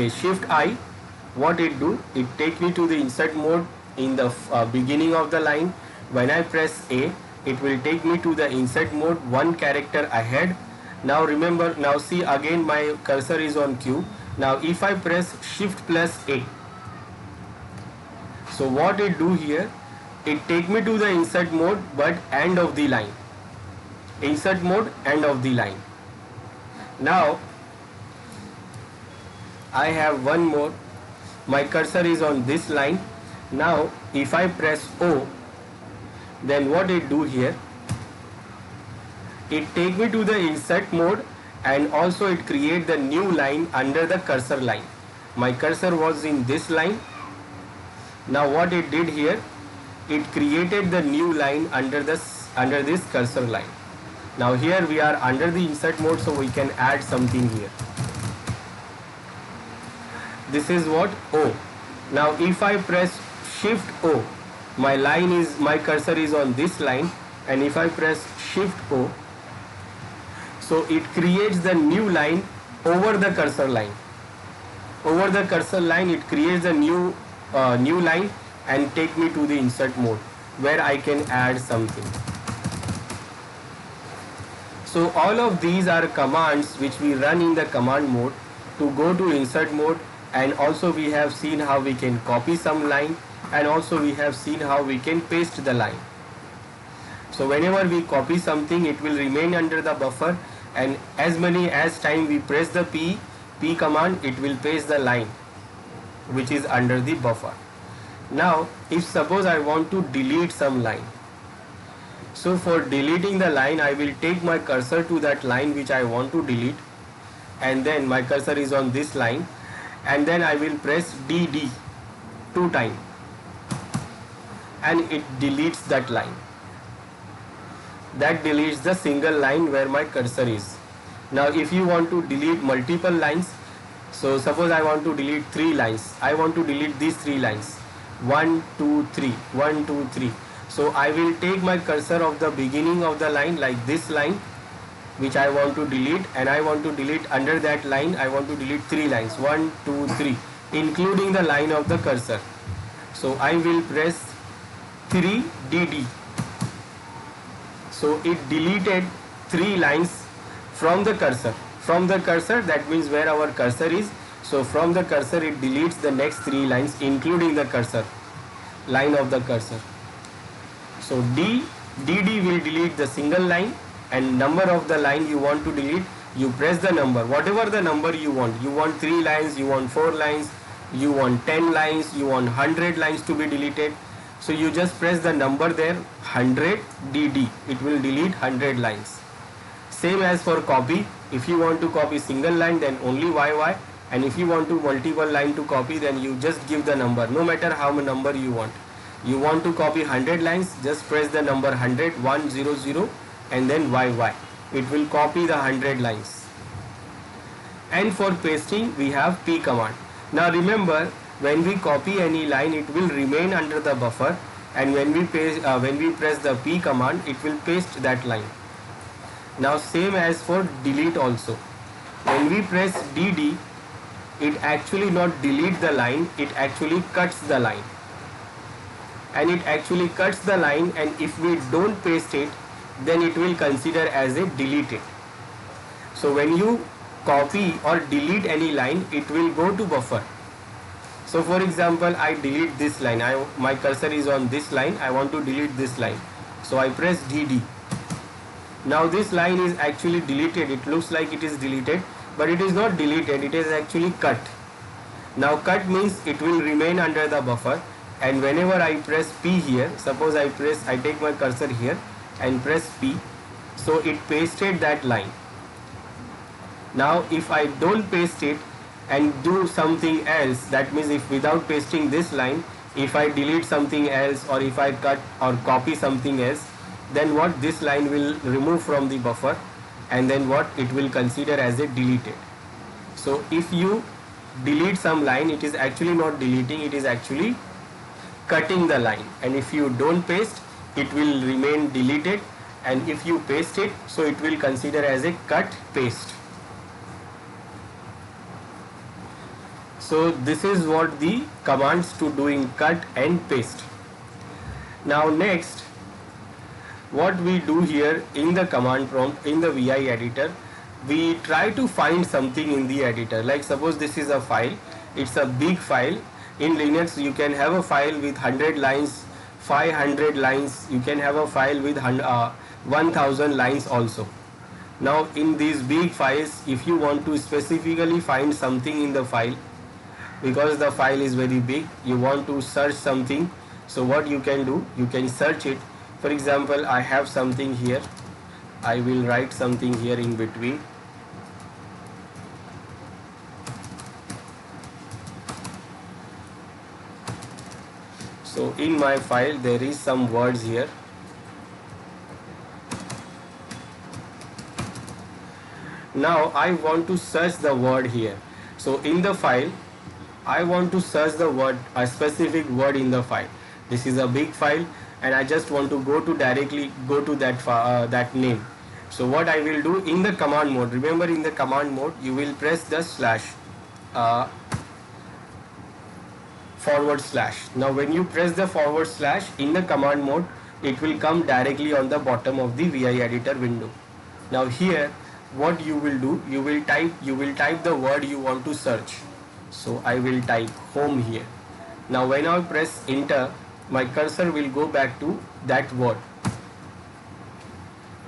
shift I, what it do, it take me to the insert mode in the beginning of the line. When I press A, it will take me to the insert mode one character ahead. Now remember, now see again my cursor is on Q. Now if I press shift plus A, so what it do here, it take me to the insert mode but end of the line. Insert mode, end of the line. Now I have one more. My cursor is on this line. Now if I press O, then what it do here, it take me to the insert mode, and also it create the new line under the cursor line. My cursor was in this line. Now what it did here, it created the new line under this cursor line. Now here we are under the insert mode, so we can add something here. This is what O. Now if I press Shift O, my cursor is on this line, and if I press Shift O, so it creates the new line over the cursor line. Over the cursor line, it creates a new line and take me to the insert mode where I can add something. So all of these are commands which we run in the command mode to go to insert mode, and also we have seen how we can copy some line, and also we have seen how we can paste the line. So whenever we copy something, it will remain under the buffer, and as many as time we press the P command, it will paste the line which is under the buffer. Now if suppose I want to delete some line, so for deleting the line, I will take my cursor to that line which I want to delete, and then my cursor is on this line, and then I will press DD 2 times, and it deletes that line. That deletes the single line where my cursor is. Now if you want to delete multiple lines, so suppose I want to delete 3 lines, I want to delete these 3 lines, 1 2 3, 1 2 3. So I will take my cursor of the beginning of the line, like this line which I want to delete, and I want to delete under that line, I want to delete 3 lines, 1 2 3, including the line of the cursor. So I will press 3 DD. So it deleted 3 lines from the cursor. From the cursor, that means where our cursor is. So from the cursor, it deletes the next 3 lines, including the cursor, line of the cursor. So DD will delete the single line, and number of the line you want to delete, you press the number, whatever the number you want. You want 3 lines, you want 4 lines, you want 10 lines, you want 100 lines to be deleted. So you just press the number there, 100 DD, it will delete 100 lines. Same as for copy, if you want to copy single line, then only YY, and if you want to multiple line to copy, then you just give the number, no matter how many number you want. You want to copy 100 lines, just press the number 100, 100, and then YY. It will copy the 100 lines. And for pasting, we have P command. Now remember, when we copy any line, it will remain under the buffer, and when we press the P command, it will paste that line. Now same as for delete also. When we press DD, it actually not delete the line, it actually cuts the line. And it actually cuts the line, and if we don't paste it, then it will consider as a deleted. So when you copy or delete any line, it will go to buffer. So for example, I delete this line, my cursor is on this line, I want to delete this line. So I press DD. Now this line is actually deleted, it looks like it is deleted, but it is not deleted, it is actually cut. Now cut means it will remain under the buffer, and whenever I press P here, suppose I take my cursor here and press P, so it pasted that line. Now if I don't paste it and do something else, that means if without pasting this line, if I delete something else, or if I cut or copy something else, then what, this line will remove from the buffer, and then what, it will consider as a deleted. So if you delete some line, it is actually not deleting, it is actually cutting the line, and if you don't paste, it will remain deleted, and if you paste it, so it will consider as a cut paste. So this is what the commands to doing cut and paste. Now next, what we do here in the command prompt in the VI editor, we try to find something in the editor. Like suppose this is a file, it's a big file. In Linux you can have a file with 100 lines, 500 lines, you can have a file with 1000 lines also. Now in these big files, if you want to specifically find something in the file, because the file is very big, you want to search something, so what you can do, you can search it. For example, I have something here, I will write something here in between. So in my file there is some words here. Now I want to search the word here. So in the file, I want to search the word, a specific word in the file. This is a big file and I just want to directly go to that name. So what I will do in the command mode, remember in the command mode you will press the / /. Now when you press the / in the command mode, it will come directly on the bottom of the VI editor window. Now here what you will do, you will type the word you want to search. So I will type home here. Now when I press enter, my cursor will go back to that word.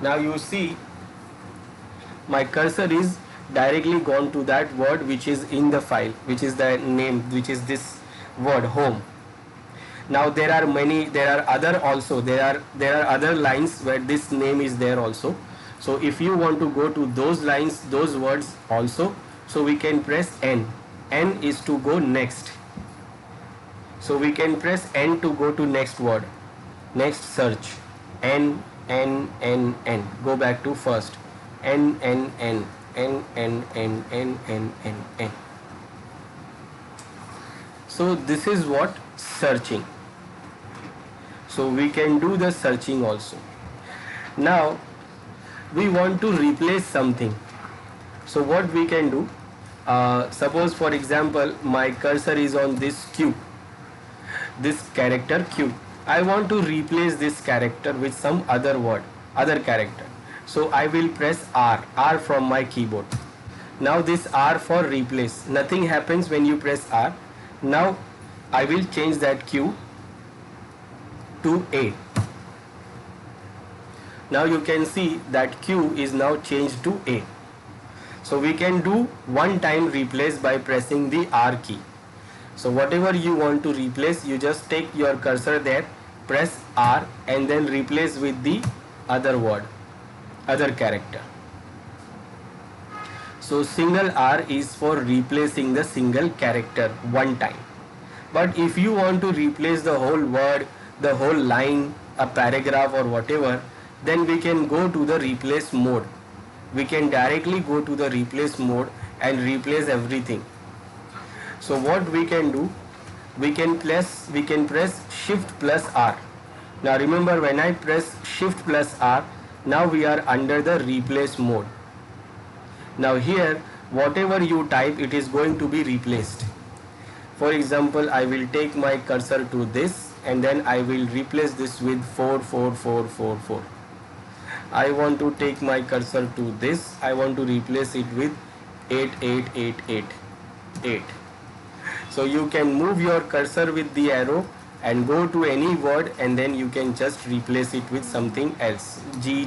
Now you see my cursor is directly gone to that word which is in the file, which is the name, which is this word home. Now there are other lines where this name is there also. So if you want to go to those lines, those words also, so we can press N. N is to go next. So we can press N to go to next word, next search. N. Go back to first. N. So this is what searching. So we can do the searching also. Now we want to replace something. So what we can do, suppose for example my cursor is on this Q, this character Q. I want to replace this character with some other word, other character. So I will press R from my keyboard. Now this R for replace, nothing happens when you press R. Now I will change that Q to A. Now you can see that Q is now changed to A. So we can do one time replace by pressing the R key. So whatever you want to replace, you just take your cursor there, press R and then replace with the other word, other character. So single R is for replacing the single character one time. But if you want to replace the whole word, the whole line, a paragraph or whatever, then we can go to the replace mode. We can directly go to the replace mode and replace everything. So what we can do, we can press Shift plus R. Now remember, when I press Shift plus R, now we are under the replace mode. Now here whatever you type, it is going to be replaced. For example, I will take my cursor to this and then I will replace this with 44444. I want to take my cursor to this, I want to replace it with 88888. So you can move your cursor with the arrow and go to any word and then you can just replace it with something else. G.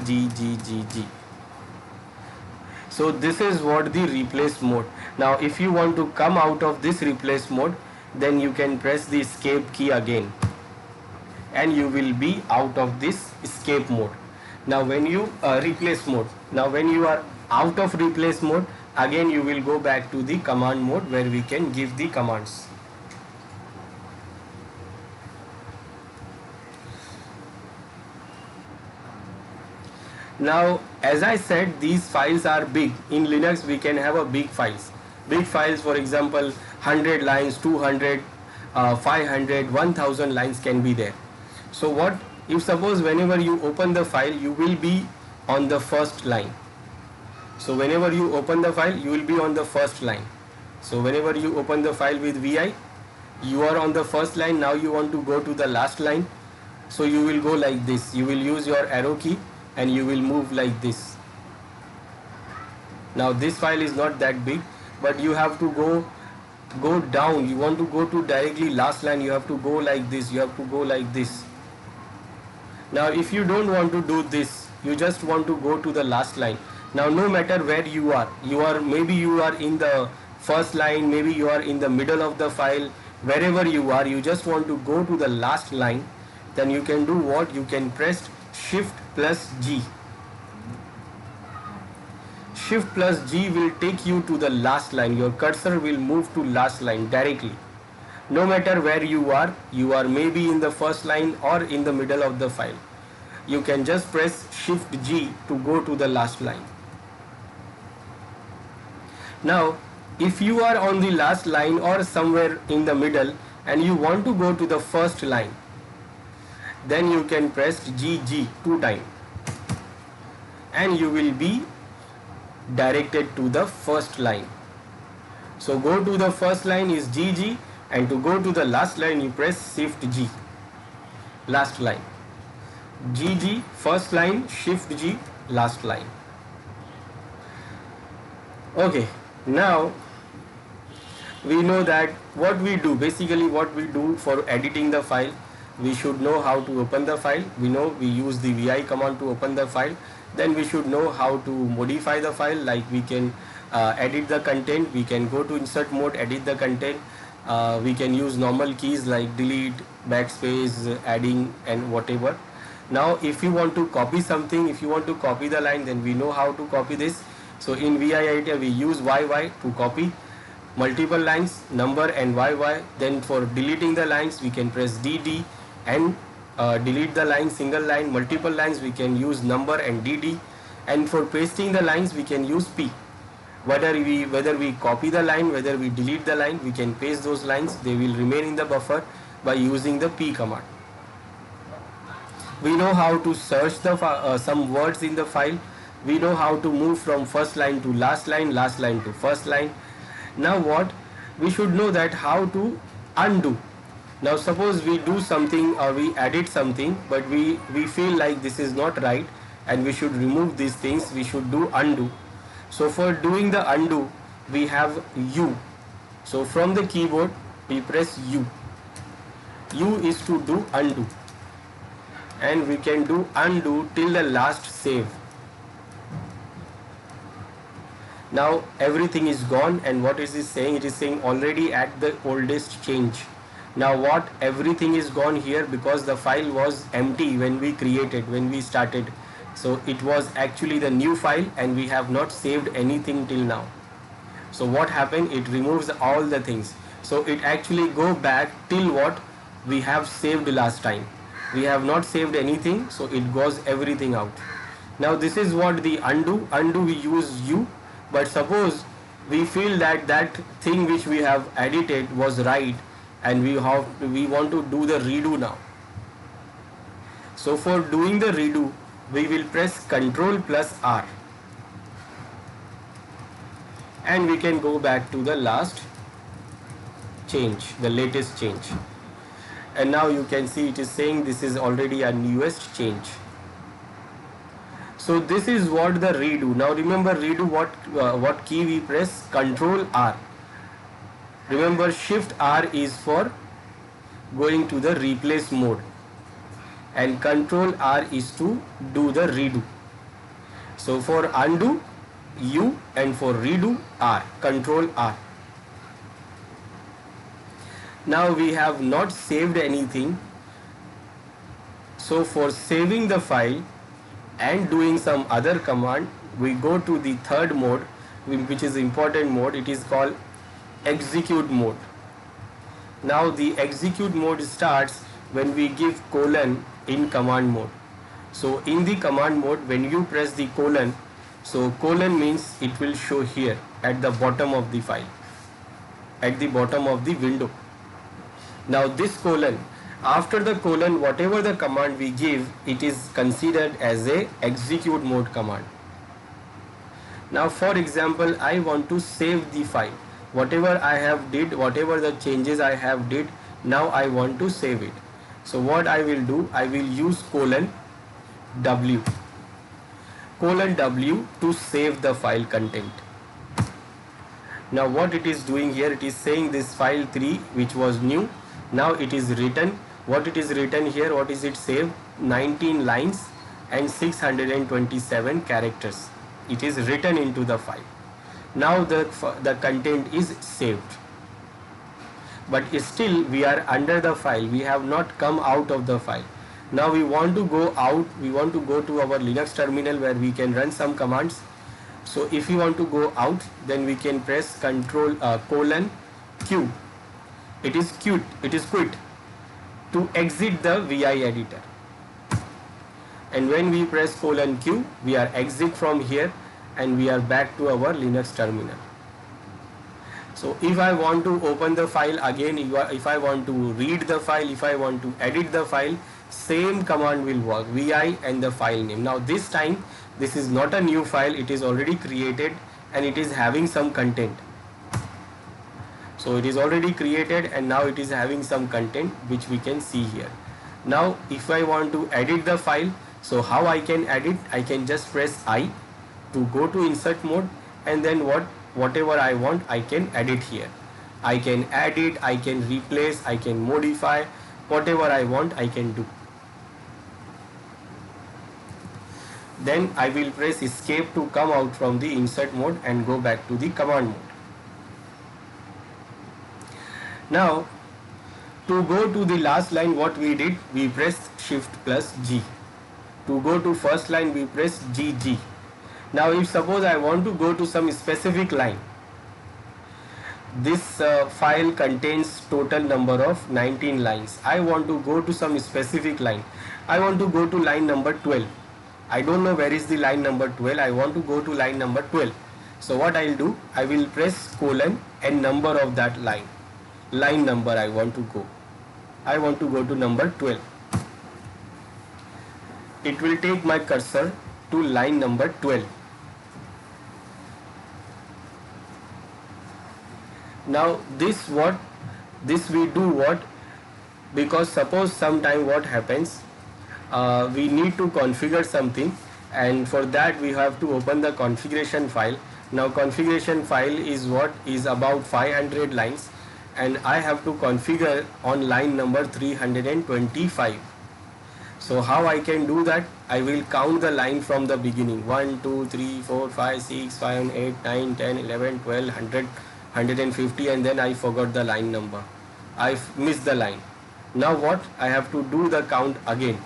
So this is what the replace mode. Now if you want to come out of this replace mode, then you can press the escape key again and you will be out of this escape mode. Now when you replace mode, now when you are out of replace mode, again you will go back to the command mode where we can give the commands. Now as I said, these files are big. In Linux we can have a big files. Big files, for example 100 lines, 200, 500, 1000 lines can be there. So what if suppose whenever you open the file, you will be on the first line. So whenever you open the file, you will be on the first line. So whenever you open the file with VI, you are on the first line. Now you want to go to the last line, so you will go like this. You will use your arrow key and you will move like this. Now this file is not that big, but you have to go down. You want to go to directly last line, you have to go like this, you have to go like this. Now if you don't want to do this, you just want to go to the last line, Now no matter where you are, maybe you are in the first line, maybe you are in the middle of the file, wherever you are, you just want to go to the last line, then you can do what? You can press Shift plus G. Shift plus G will take you to the last line. Your cursor will move to last line directly. No matter where you are maybe in the first line or in the middle of the file. You can just press Shift G to go to the last line. Now, if you are on the last line or somewhere in the middle and you want to go to the first line, then you can press GG 2 times and you will be directed to the first line. So go to the first line is GG, and to go to the last line you press Shift G, last line. GG first line, Shift G last line. Okay, now we know that what we do, basically what we do for editing the file. We should know how to open the file. We know we use the VI command to open the file. Then we should know how to modify the file, like we can edit the content. We can go to insert mode, edit the content. We can use normal keys like delete, backspace, adding and whatever. Now if you want to copy something, if you want to copy the line, then we know how to copy this. So in VI editor we use YY to copy multiple lines, number and YY. Then for deleting the lines we can press DD and delete the line, single line, multiple lines we can use number and DD. And for pasting the lines we can use P. Whether we copy the line, whether we delete the line, we can paste those lines. They will remain in the buffer by using the P command. We know how to search the some words in the file. We know how to move from first line to last line to first line. Now what? We should know that how to undo. Now suppose we do something or we edit something, but we feel like this is not right and we should remove these things. We should do undo. So for doing the undo we have U. So from the keyboard we press U. U is to do undo, and we can do undo till the last save. Now everything is gone, and what is it saying? It is saying already at the oldest change. Now what? Everything is gone here because the file was empty when we created, when we started. So it was actually the new file and we have not saved anything till now. So what happened? It removes all the things. So it actually go back till what we have saved last time. We have not saved anything, so it goes everything out. Now this is what the undo. Undo we use U, but suppose we feel that that thing which we have edited was right and we want to do the redo now. So for doing the redo we will press Ctrl plus R and we can go back to the last change, the latest change. And now you can see it is saying this is already a newest change. So this is what the redo. Now remember redo, what key we press? Ctrl R. Remember Shift R is for going to the replace mode and Ctrl R is to do the redo. So for undo U and for redo R, Ctrl R. Now we have not saved anything. So for saving the file and doing some other command, we go to the third mode, which is important mode. It is called execute mode. Now the execute mode starts when we give colon in command mode. So in the command mode, when you press the colon, so colon means it will show here at the bottom of the file, at the bottom of the window. Now this colon, after the colon, whatever the command we give, it is considered as a execute mode command. Now for example, I want to save the file. Whatever I have did, whatever the changes I have did, now I want to save it. So what I will do, I will use colon W to save the file content. Now what it is doing here, it is saying this file 3 which was new, now it is written. What it is written here, what is it saved? 19 lines and 627 characters. It is written into the file. Now the content is saved. But still we are under the file. We have not come out of the file. Now we want to go out. We want to go to our Linux terminal where we can run some commands. So if you want to go out, then we can press Control colon Q. It is quit. It is quit to exit the VI editor. And when we press colon Q, we are exit from here and we are back to our Linux terminal. So if I want to open the file again, if I want to read the file, if I want to edit the file, same command will work, VI and the file name. Now this time, this is not a new file, it is already created and it is having some content. So it is already created and now it is having some content which we can see here. Now if I want to edit the file, so how I can edit? I can just press I to go to insert mode, and then whatever I want I can edit here. I can edit, I can replace, I can modify, whatever I want I can do. Then I will press escape to come out from the insert mode and go back to the command mode. Now to go to the last line, what we did, we pressed shift plus G. To go to first line we press GG. Now if suppose I want to go to some specific line, this file contains total number of 19 lines. I want to go to some specific line. I want to go to line number 12. I don't know where is the line number 12. I want to go to line number 12. So what I'll do, I will press colon and number of that line. Line number I want to go. I want to go to number 12. It will take my cursor to line number 12. Now this we do what? Because suppose sometime what happens, we need to configure something, and for that we have to open the configuration file. Now configuration file is what is about 500 lines, and I have to configure on line number 325. So how I can do that? I will count the line from the beginning. 1, 2, 3, 4, 5, 6, 7, 8, 9, 10, 11, 12, 100, 150, and then I forgot the line number. I missed the line. Now what? I have to do the count again.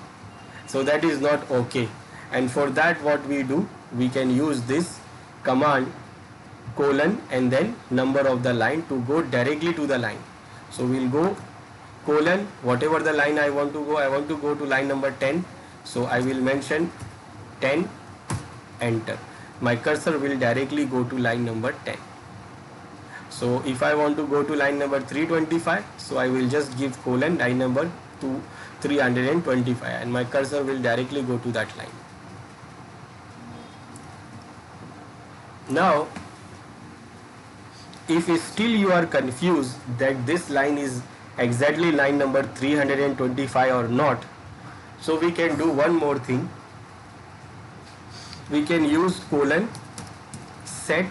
So that is not okay. And for that what we do? We can use this command colon and then number of the line to go directly to the line. So we'll go colon, whatever the line I want to go to line number 10. So I will mention 10, enter. My cursor will directly go to line number 10. So if I want to go to line number 325, so I will just give colon line number 325 and my cursor will directly go to that line. Now if still you are confused that this line is exactly line number 325 or not, so we can do one more thing. We can use colon set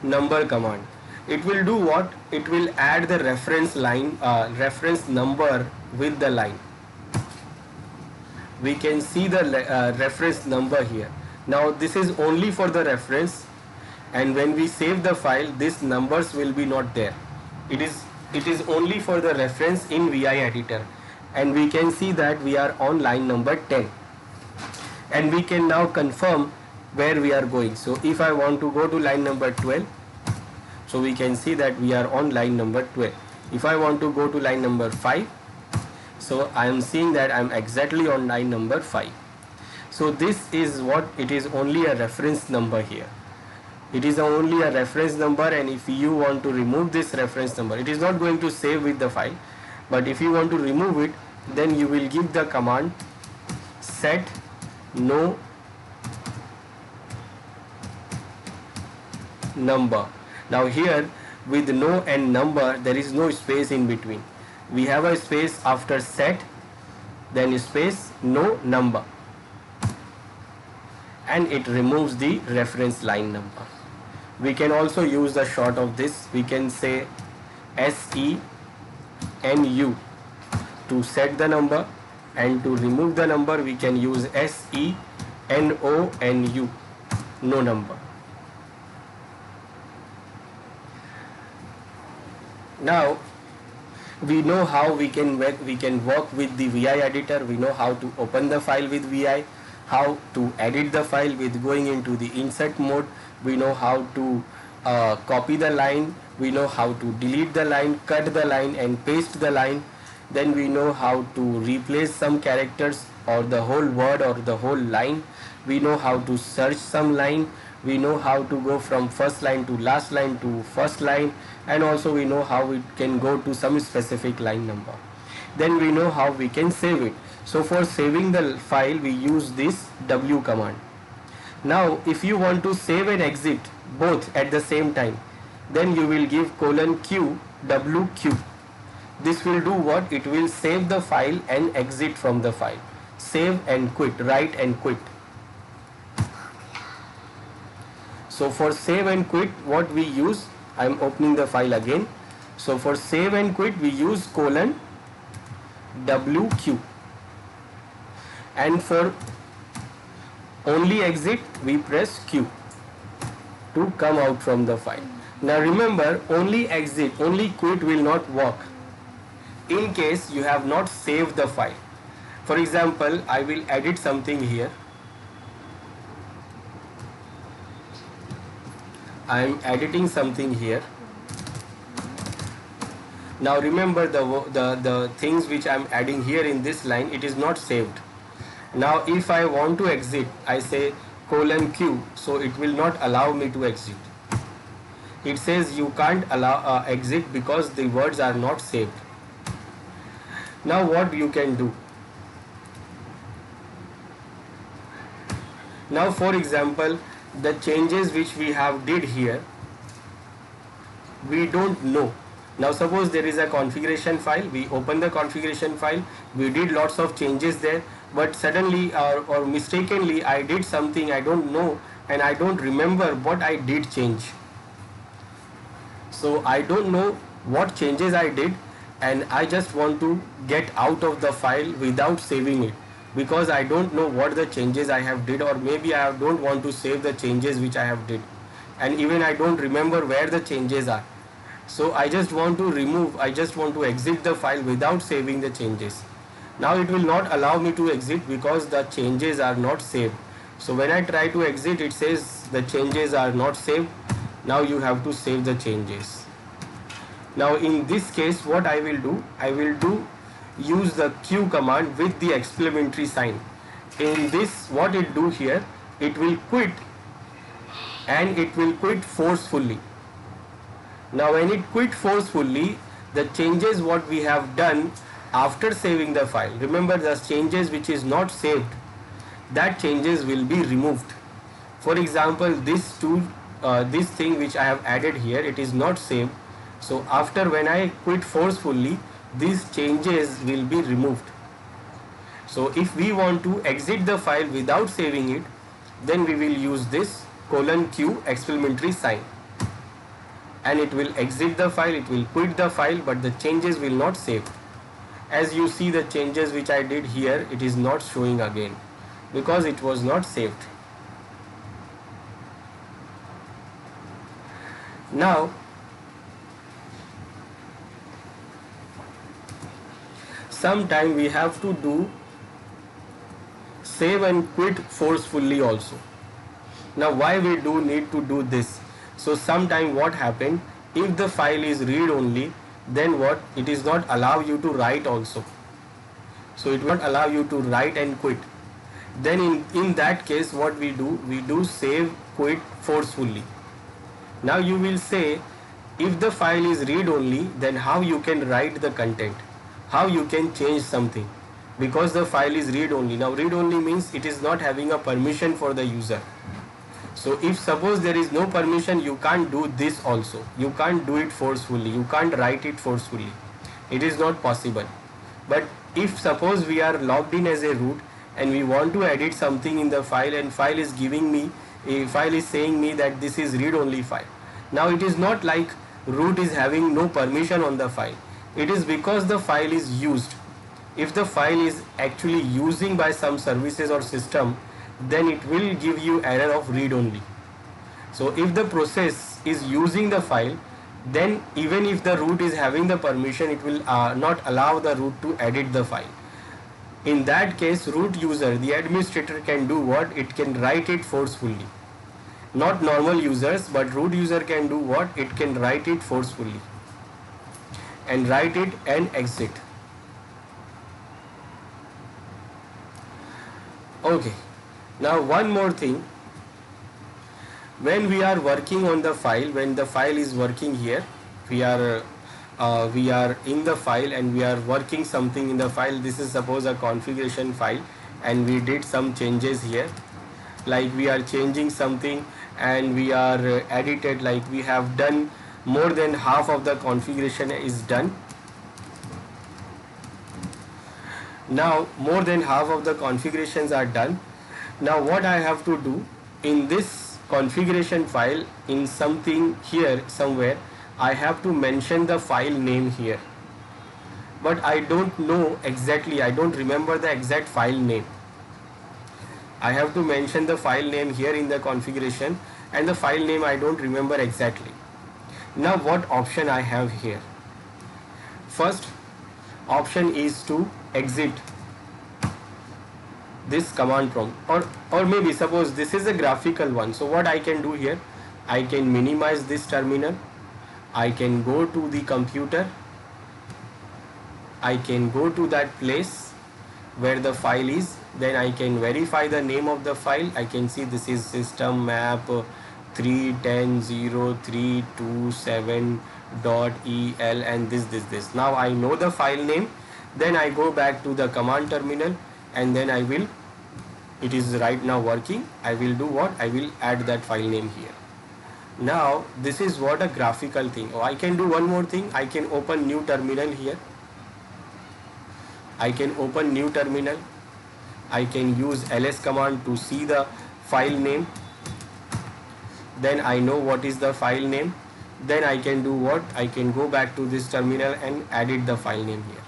number command. It will do what? It will add the reference line, reference number with the line. We can see the reference number here. Now this is only for the reference, and when we save the file, these numbers will be not there. It is only for the reference in VI editor, and we can see that we are on line number 10, and we can now confirm where we are going. So if I want to go to line number 12, so we can see that we are on line number 12. If I want to go to line number 5, so I am seeing that I am exactly on line number 5. So this is what it is, only a reference number here. It is only a reference number, and if you want to remove this reference number, it is not going to save with the file, but if you want to remove it, then you will give the command set no number. Now here with no and number, there is no space in between. We have a space after set, then space no number, and it removes the reference line number. We can also use the short of this. We can say SENU to set the number, and to remove the number we can use SE NONU, no number. Now we know how we can work with the VI editor. We know how to open the file with VI, how to edit the file with going into the insert mode. We know how to copy the line. We know how to delete the line, cut the line and paste the line. Then we know how to replace some characters or the whole word or the whole line. We know how to search some line. We know how to go from first line to last line to first line, and also we know how we can go to some specific line number. Then we know how we can save it. So for saving the file we use this W command. Now if you want to save and exit both at the same time, then you will give :Q WQ. This will do what? It will save the file and exit from the file. Save and quit, write and quit. So for save and quit, what we use, I am opening the file again. So for save and quit, we use :WQ. And for only exit, we press Q to come out from the file. Now remember, only exit, only quit will not work in case you have not saved the file. For example, I will edit something here. I am editing something here. Now remember, the things which I am adding here in this line, it is not saved. Now if I want to exit, I say :Q, so it will not allow me to exit. It says you can't allow exit because the words are not saved. Now what you can do? Now for example, the changes which we have did here, we don't know. Now suppose there is a configuration file, we open the configuration file, we did lots of changes there, but suddenly or mistakenly I did something I don't know and I don't remember what I did change. So I don't know what changes I did and I just want to get out of the file without saving it, because I don't know what the changes I have did, or maybe I don't want to save the changes which I have did, and even I don't remember where the changes are. So I just want to exit the file without saving the changes. Now it will not allow me to exit because the changes are not saved. So when I try to exit, it says the changes are not saved. Now you have to save the changes. Now in this case, what I will do, use the Q command with the exclamatory sign. In this, what it do here, it will quit, and it will quit forcefully. Now when it quit forcefully, the changes what we have done after saving the file, remember the changes which is not saved, that changes will be removed. For example, this thing which I have added here, it is not saved. So after when I quit forcefully, these changes will be removed. So if we want to exit the file without saving it, then we will use this :Q exclamatory sign, and it will exit the file, it will quit the file, but the changes will not save. As you see, the changes which I did here, it is not showing again because it was not saved. Now sometime we have to do save and quit forcefully also. Now why we do need to do this? So sometime what happened, if the file is read only, then what, it is not allow you to write also. So it won't allow you to write and quit. Then in that case, what we do save quit forcefully. Now you will say, if the file is read only, then how you can write the content, how you can change something, because the file is read only. Now read only means it is not having a permission for the user. So if suppose there is no permission, you can't do this also. You can't do it forcefully. You can't write it forcefully. It is not possible. But if suppose we are logged in as a root and we want to edit something in the file, and file is saying me that this is read only file. Now it is not like root is having no permission on the file. It is because the file is used. If the file is actually using by some services or system, then it will give you error of read only. So if the process is using the file, then even if the root is having the permission, it will not allow the root to edit the file. In that case, root user, the administrator, can do what? It can write it forcefully. Not normal users, but root user can do what? It can write it forcefully and write it and exit. Okay. Now one more thing. When we are working on the file, when the file is working here, we are in the file and we are working something in the file. This is suppose a configuration file, and we did some changes here, like we are changing something and we are edited, like we have done more than half of the configuration is done. Now more than half of the configurations are done. Now what I have to do in this configuration file, in something here somewhere, I have to mention the file name here, but I don't know exactly, I don't remember the exact file name. I have to mention the file name here in the configuration, and the file name I don't remember exactly. Now what option I have here? First option is to exit this command prompt, or maybe suppose this is a graphical one. So what I can do here, I can minimize this terminal, I can go to the computer, I can go to that place where the file is, then I can verify the name of the file. I can see this is system map 310.327.el and this. Now I know the file name. Then I go back to the command terminal, and then I will, it is right now working, I will do what? I will add that file name here. Now this is what a graphical thing. I can do one more thing. I can open new terminal here. I can open new terminal. I can use ls command to see the file name. Then I know what is the file name. Then I can do what? I can go back to this terminal and edit the file name here.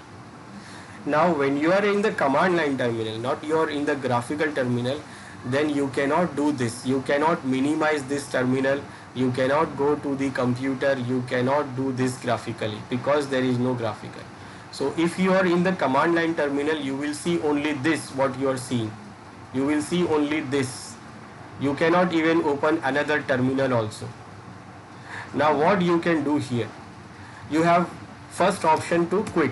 Now when you are in the command line terminal, not you are in the graphical terminal, then you cannot do this. You cannot minimize this terminal. You cannot go to the computer. You cannot do this graphically because there is no graphical. So if you are in the command line terminal, you will see only this, what you are seeing. You will see only this. You cannot even open another terminal also. Now what you can do here? You have first option to quit,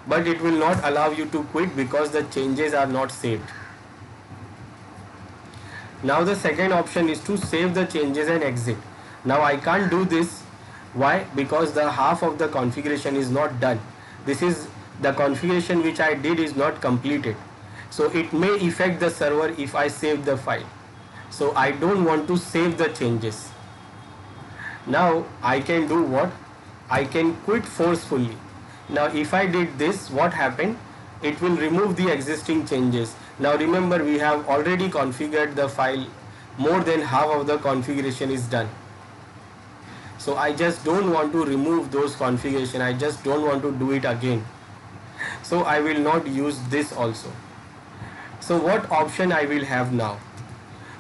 but it will not allow you to quit because the changes are not saved. Now the second option is to save the changes and exit. Now I can't do this. Why? Because the half of the configuration is not done. This is the configuration which I did is not completed. So it may affect the server if I save the file. So I don't want to save the changes. Now I can do what? I can quit forcefully. Now if I did this, what happened? It will remove the existing changes. Now remember, we have already configured the file. More than half of the configuration is done. So I just don't want to remove those configuration. I just don't want to do it again. So I will not use this also. So what option I will have now?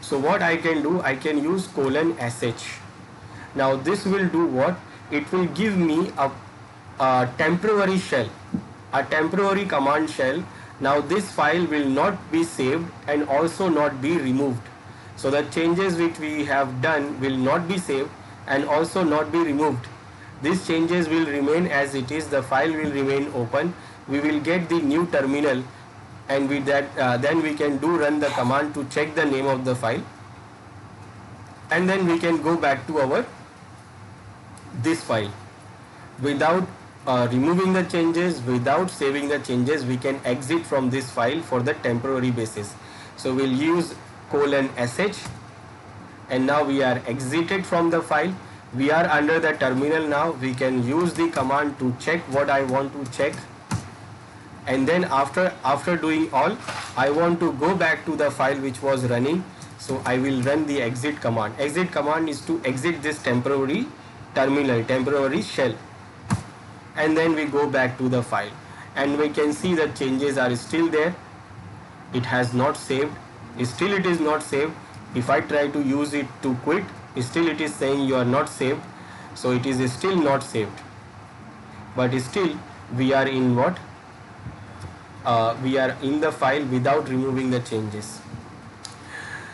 So what I can do, I can use :sh. Now this will do what? It will give me a temporary shell, a temporary command shell. Now this file will not be saved and also not be removed. So the changes which we have done will not be saved and also not be removed. These changes will remain as it is. The file will remain open. We will get the new terminal, and with that then we can run the command to check the name of the file, and then we can go back to our this file without removing the changes, without saving the changes. We can exit from this file for the temporary basis. So we'll use :sh, and now we are exited from the file. We are under the terminal now. We can use the command to check what I want to check, and then after doing all, I want to go back to the file which was running. So I will run the exit command. Exit command is to exit this temporary terminal, temporary shell, and then we go back to the file, and we can see the changes are still there. It has not saved. Still it is not saved. If I try to use it to quit, still it is saying you are not saved. So it is still not saved. But still we are in what? We are in the file without removing the changes.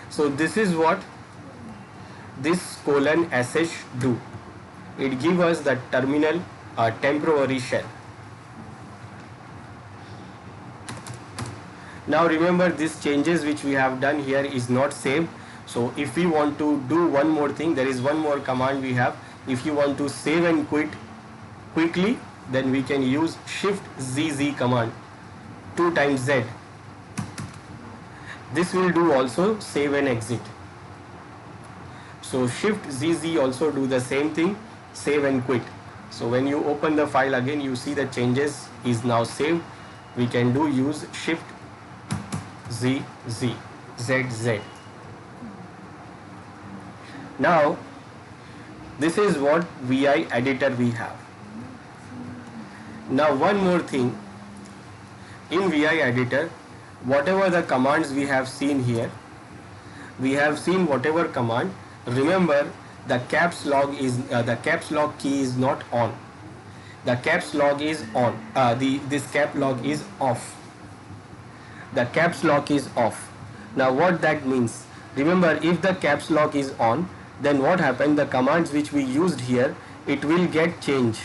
So this is what this :sh do. It gives us the terminal temporary shell. Now remember, these changes which we have done here is not saved. So if we want to do one more thing, there is one more command we have. If you want to save and quit quickly, then we can use Shift ZZ command 2 times Z. This will do also save and exit. So Shift ZZ also do the same thing, save and quit. So when you open the file again, you see the changes is now saved. We can do use Shift ZZ. Now this is what VI editor we have. Now one more thing, in VI editor, whatever the commands we have seen here, we have seen whatever command. Remember, the caps lock key is not on. The caps lock is on. This cap lock is off. The caps lock is off. Now what that means? Remember, if the caps lock is on, then what happened? The commands which we used here, it will get changed,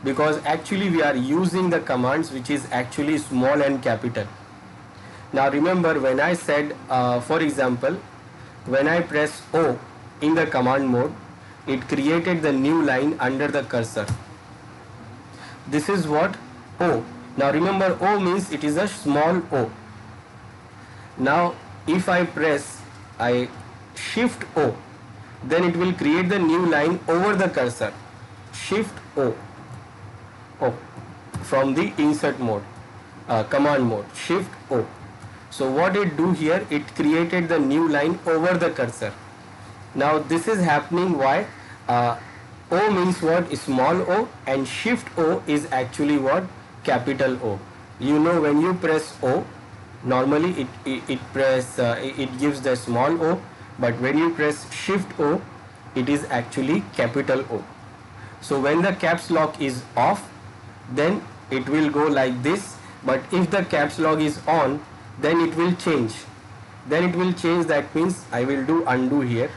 because actually we are using the commands which is actually small and capital. Now remember, when I said for example, when I press O in the command mode, it created the new line under the cursor. This is what O. Now remember, O means it is a small o. Now if I press Shift O, then it will create the new line over the cursor. Shift O from the insert mode, command mode, Shift O. So what it do here, it created the new line over the cursor. Now this is happening why? O means what? Small o, and Shift O is actually what? Capital O. You know, when you press O, normally it gives the small o, but when you press Shift O, it is actually capital O. So when the caps lock is off, then it will go like this, but if the caps lock is on, then it will change. That means I will do undo here.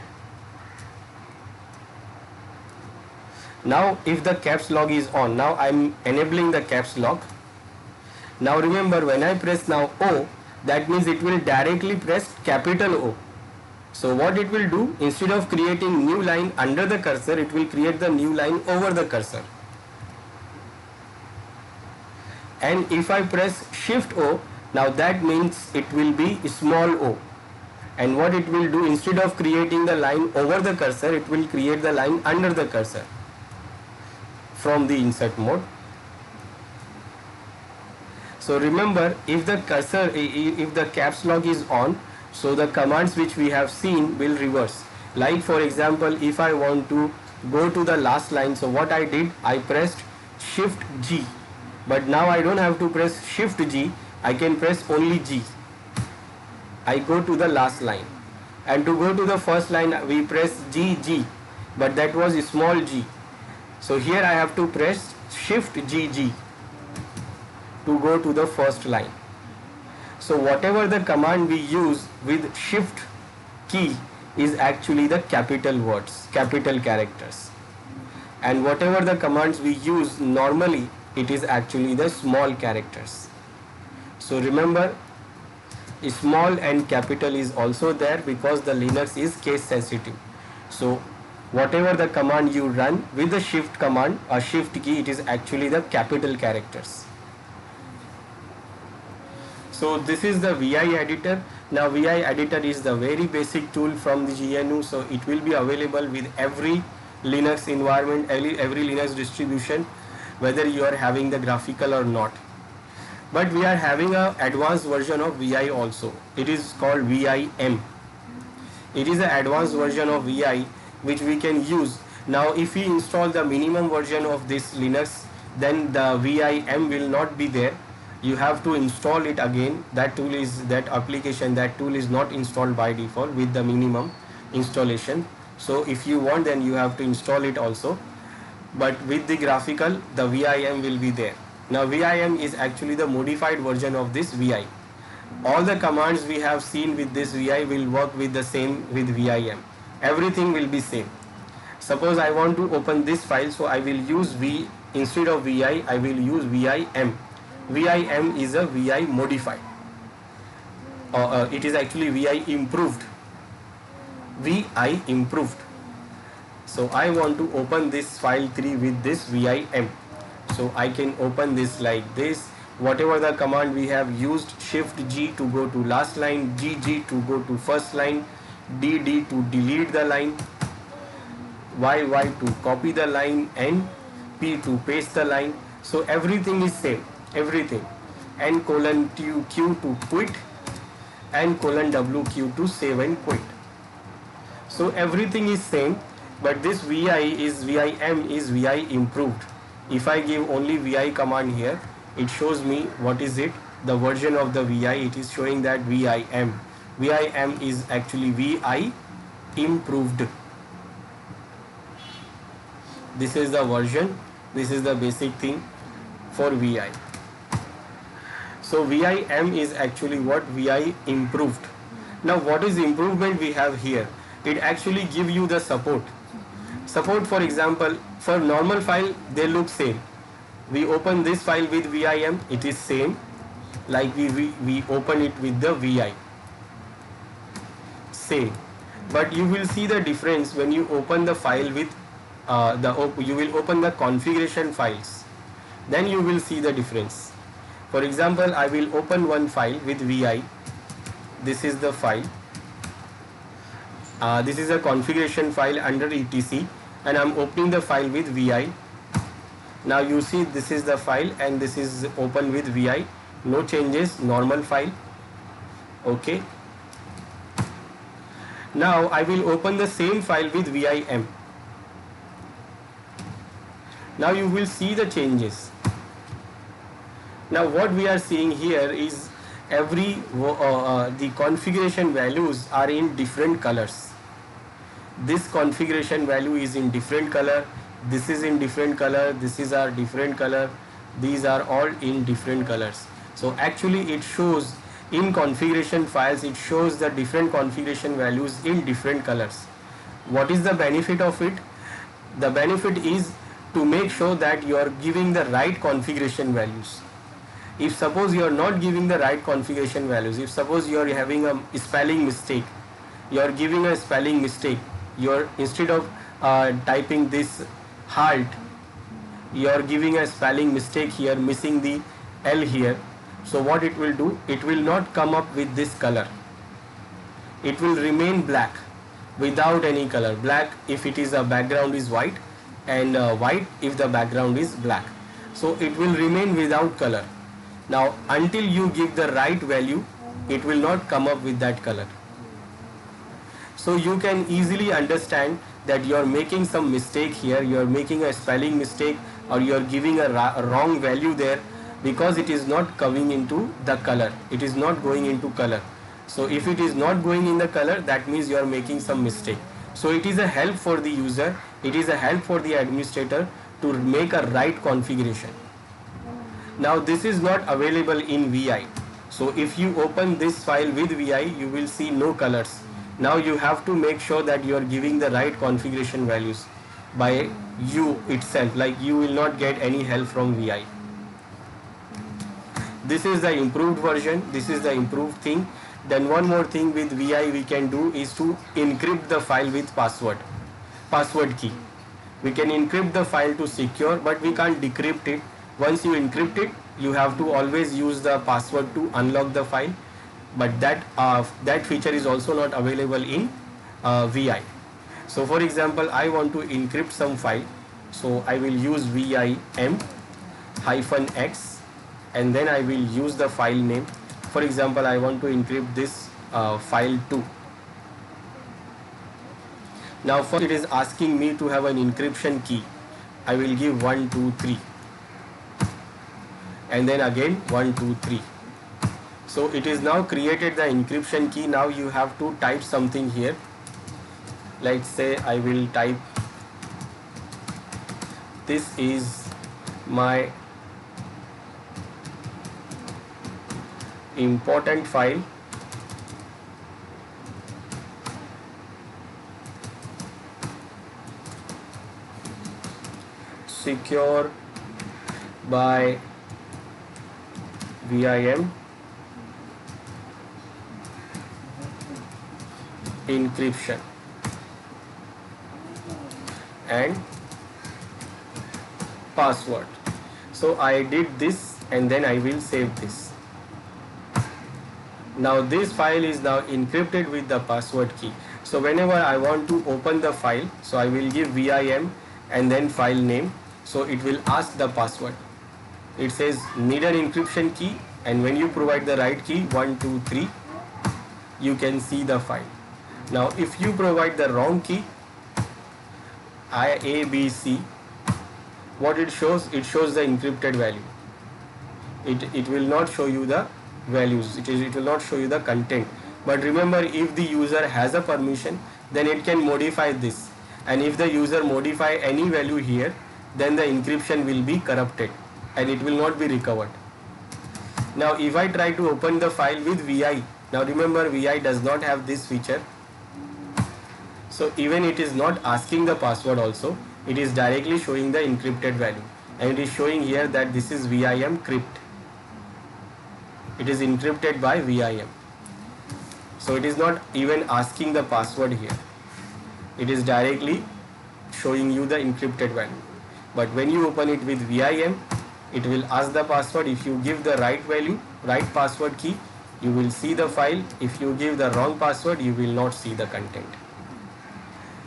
Now if the caps lock is on, now I am enabling the caps lock. Now remember, when I press now O, that means it will directly press capital O. So what it will do, instead of creating new line under the cursor, it will create the new line over the cursor. And if I press Shift O, now that means it will be small o. And what it will do, instead of creating the line over the cursor, it will create the line under the cursor from the insert mode. So remember, if the cursor, if the caps lock is on, so the commands which we have seen will reverse. Like for example, if I want to go to the last line, so what I did, I pressed Shift G, but now I don't have to press Shift G, I can press only G. I go to the last line, and to go to the first line we press G, but that was a small g. So here I have to press Shift G to go to the first line. So whatever the command we use with Shift key is actually the capital words, capital characters, and whatever the commands we use normally, it is actually the small characters. So remember, small and capital is also there because the Linux is case sensitive. So whatever the command you run with the Shift command or Shift key, it is actually the capital characters. So this is the VI editor. Now VI editor is the very basic tool from the GNU, so it will be available with every Linux environment, every Linux distribution, whether you are having the graphical or not. But we are having an advanced version of VI also. It is called VIM. It is an advanced version of VI which we can use. Now if we install the minimum version of this Linux, then the VIM will not be there. you have to install it again. That tool is, that application, that tool is not installed by default with the minimum installation. So if you want, then you have to install it also. But with the graphical, the VIM will be there. Now VIM is actually the modified version of this VI. All the commands we have seen with this VI will work with the same with VIM. Everything will be same. Suppose I want to open this file, so I will use V instead of VI, I will use VIM. VIM is a VI modified. It is actually VI improved. VI improved. So I want to open this file 3 with this VIM. So I can open this like this. Whatever the command we have used, Shift G to go to last line, GG to go to first line, DD to delete the line, YY to copy the line, and P to paste the line. So everything is same, everything. And colon Q to quit, and colon WQ to save and quit. So everything is same, but this VI is VIM is VI improved. If I give only VI command here, it shows me what is it, the version of the VI. It is showing that VIM. VIM is actually VI improved. This is the version, this is the basic thing for VI. So VIM is actually what VI improved. Now what is improvement we have here? It actually give you the support. Support, for example, for normal file they look same. We open this file with VIM, it is same like we open it with the VI. Same. But you will see the difference when you open the file with you will open the configuration files. Then you will see the difference. For example, I will open one file with VI. This is the file. This is a configuration file under etc, and I'm opening the file with VI. Now you see this is the file and this is open with VI. No changes, normal file. Okay. Now I will open the same file with VIM. Now you will see the changes. Now what we are seeing here is the configuration values are in different colors. This configuration value is in different color, this is in different color, this is our different color, these are all in different colors. So actually it shows in configuration files, it shows the different configuration values in different colors. What is the benefit of it? The benefit is to make sure that you are giving the right configuration values. If suppose you are not giving the right configuration values, if suppose you are having a spelling mistake, you are giving a spelling mistake, you are instead of typing this halt, you are giving a spelling mistake here, missing the L here. So what it will do, it will not come up with this color. It will remain black without any color. Black if it is a background is white, and white if the background is black. So it will remain without color. Now until you give the right value, it will not come up with that color. So you can easily understand that you are making some mistake here, you are making a spelling mistake, or you are giving a wrong value there, because it is not coming into the color, it is not going into color. So if it is not going in the color, that means you are making some mistake. So it is a help for the user, it is a help for the administrator to make a right configuration. Now this is not available in VI. So if you open this file with VI, you will see no colors. Now you have to make sure that you are giving the right configuration values by you itself, like you will not get any help from VI. This is the improved version, this is the improved thing. Then one more thing with VI we can do is to encrypt the file with password key. We can encrypt the file to secure, but we can't decrypt it. Once you encrypt it, you have to always use the password to unlock the file, but that feature is also not available in VI. So for example, I want to encrypt some file, so I will use VIM-X, and then I will use the file name. For example, I want to encrypt this file 2. Now first it is asking me to have an encryption key. I will give 1, 2, 3. and then again 1 2 3. So it is now created the encryption key. Now you have to type something here. Let's say I will type, this is my important file, secure by VIM encryption, and password. So I did this, and then I will save this. Now this file is now encrypted with the password key. So whenever I want to open the file, so I will give VIM and then file name. So it will ask the password. It says need an encryption key, and when you provide the right key 1 2 3, you can see the file. Now if you provide the wrong key, IABC, what it shows the encrypted value. It will not show you the values, it will not show you the content. But remember, if the user has a permission, then it can modify this, and if the user modify any value here, then the encryption will be corrupted and it will not be recovered. Now if I try to open the file with VI, now remember VI does not have this feature, so even it is not asking the password also, it is directly showing the encrypted value, and it is showing here that this is VIM crypt. It is encrypted by VIM. So it is not even asking the password here. It is directly showing you the encrypted value. But when you open it with VIM, it will ask the password. If you give the right value, right password key, you will see the file. If you give the wrong password, you will not see the content.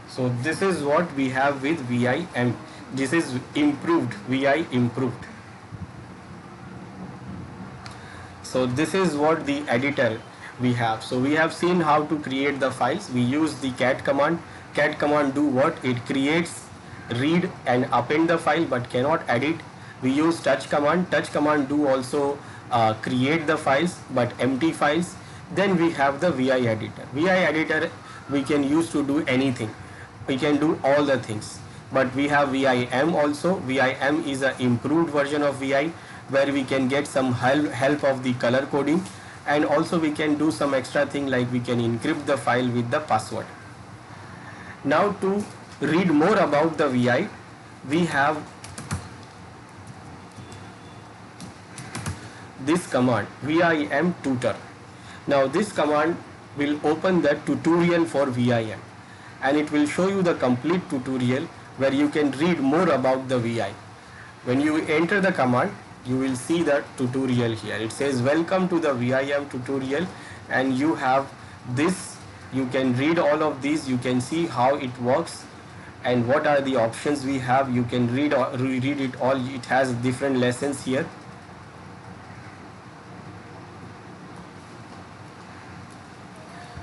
So this is what we have with VIM. This is improved, VI improved. So this is what the editor we have. So we have seen how to create the files. We use the cat command. Cat command do what? It creates, read and append the file but cannot edit. We use touch command. Touch command do also create the files but empty files. Then we have the VI editor. VI editor we can use to do anything. We can do all the things. But we have VIM also. VIM is an improved version of VI, where we can get some help of the color coding, and also we can do some extra thing like we can encrypt the file with the password. Now to read more about the VI, we have this command VIM tutor. Now this command will open the tutorial for VIM, and it will show you the complete tutorial where you can read more about the VI. When you enter the command, you will see the tutorial here. It says welcome to the VIM tutorial, and you have this. You can read all of these. You can see how it works and what are the options we have. You can read it all. It has different lessons here.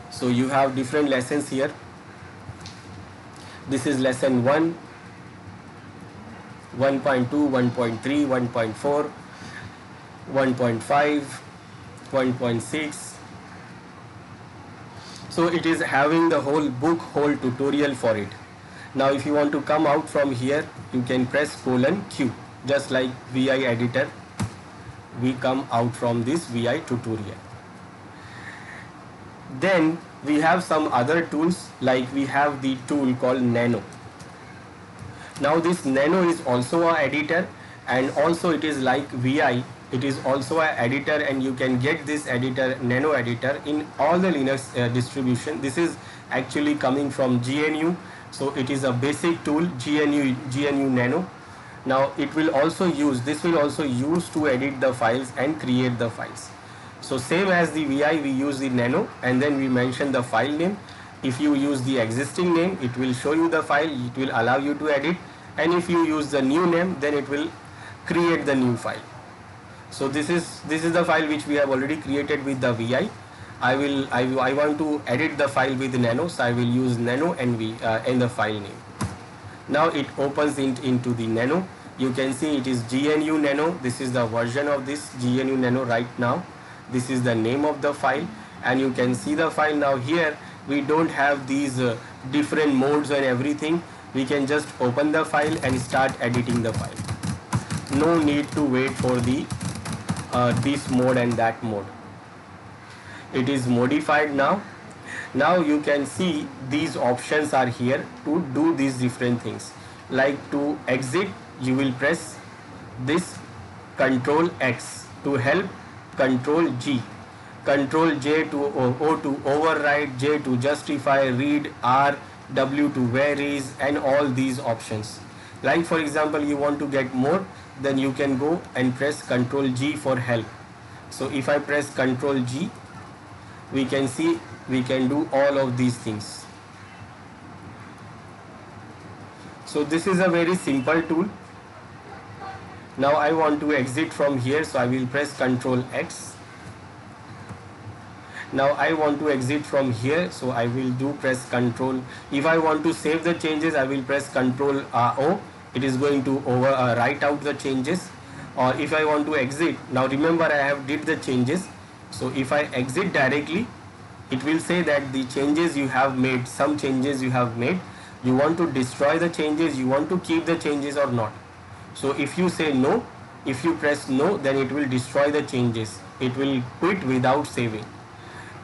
So you have different lessons here. This is lesson 1, 1.2, 1.3, 1.4, 1.5, 1.6. So it is having the whole book, whole tutorial for it. Now if you want to come out from here, you can press :Q. Just like VI editor, we come out from this VI tutorial. Then we have some other tools, like we have the tool called Nano. Now this Nano is also an editor, and also it is like VI, it is also an editor, and you can get this editor, Nano editor, in all the Linux distribution. This is actually coming from GNU, so it is a basic tool, GNU Nano. Now it will also use, this will also use to edit the files and create the files. So same as the VI, we use the Nano, and then we mention the file name. If you use the existing name, it will show you the file, it will allow you to edit, and if you use the new name, then it will create the new file. So this is the file which we have already created with the VI. I want to edit the file with Nano, so I will use Nano and the file name. Now it opens into the Nano. You can see it is GNU Nano. This is the version of this GNU Nano right now. This is the name of the file, and you can see the file. Now here we don't have these different modes and everything. We can just open the file and start editing the file. No need to wait for the this mode and that mode. It is modified now. Now you can see these options are here to do these different things. Like to exit, you will press this Control X. To help, Control G. Control J to O to override, J to justify, read, R, W to varies, and all these options. Like for example, you want to get more, then you can go and press Control G for help. So if I press Control G, we can see we can do all of these things. So this is a very simple tool. Now I want to exit from here, so I will press Control X. Now I want to exit from here, so I will do press Control. If I want to save the changes, I will press Control O. It is going to write out the changes. Or if I want to exit, now remember I have did the changes. So if I exit directly, it will say that the changes you have made, some changes you have made, you want to destroy the changes, you want to keep the changes or not. So if you say no, if you press no, then it will destroy the changes. It will quit without saving.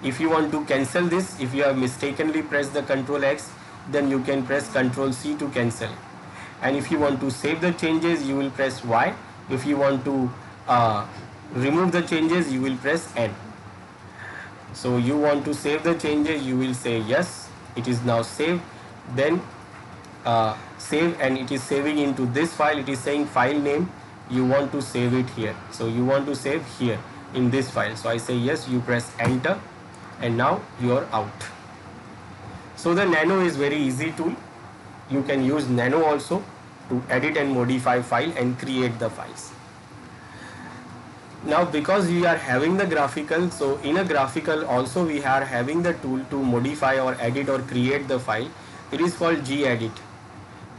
If you want to cancel this, if you have mistakenly pressed the Control X, then you can press Control C to cancel. And if you want to save the changes, you will press Y. If you want to remove the changes, you will press N. So you want to save the changes, you will say yes, it is now saved. Then save, and it is saving into this file. It is saying file name, you want to save it here. So you want to save here in this file. So I say yes, you press enter, and now you are out. So the Nano is very easy tool. You can use Nano also to edit and modify file and create the files. Now because we are having the graphical, so in a graphical also we are having the tool to modify or edit or create the file. It is called gedit.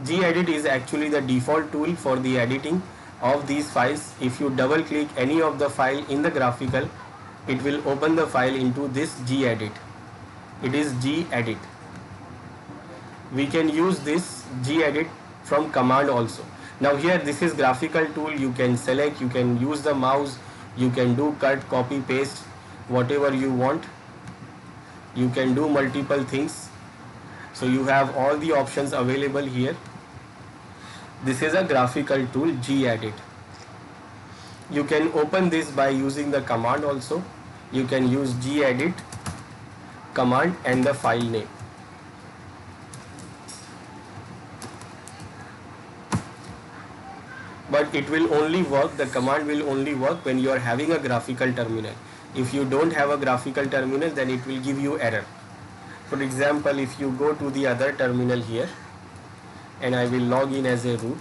Gedit is actually the default tool for the editing of these files. If you double click any of the file in the graphical, it will open the file into this gedit. It is gedit. We can use this gedit from command also. Now here this is graphical tool. You can select, you can use the mouse, you can do cut, copy, paste, whatever you want. You can do multiple things. So you have all the options available here. This is a graphical tool, gedit. You can open this by using the command also. You can use gedit command and the file name. But it will only work, the command will only work when you are having a graphical terminal. If you don't have a graphical terminal, then it will give you error. For example, if you go to the other terminal here, and I will log in as a root.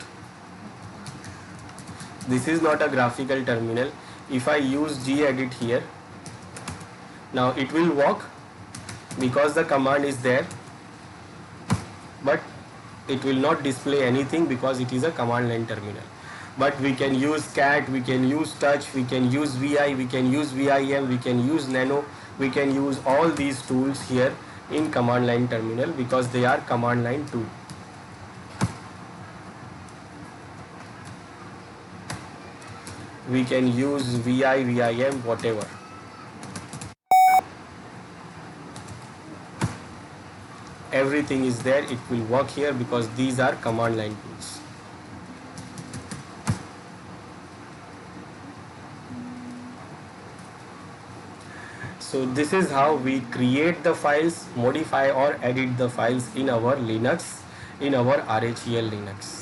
This is not a graphical terminal. If I use gedit here, now it will work because the command is there, but it will not display anything because it is a command line terminal. But we can use cat, we can use touch, we can use VI, we can use VIM, we can use Nano, we can use all these tools here in command line terminal because they are command line tool. We can use VI, VIM, whatever. Everything is there, it will work here because these are command line tools. So this is how we create the files, modify or edit the files in our Linux, in our RHEL Linux.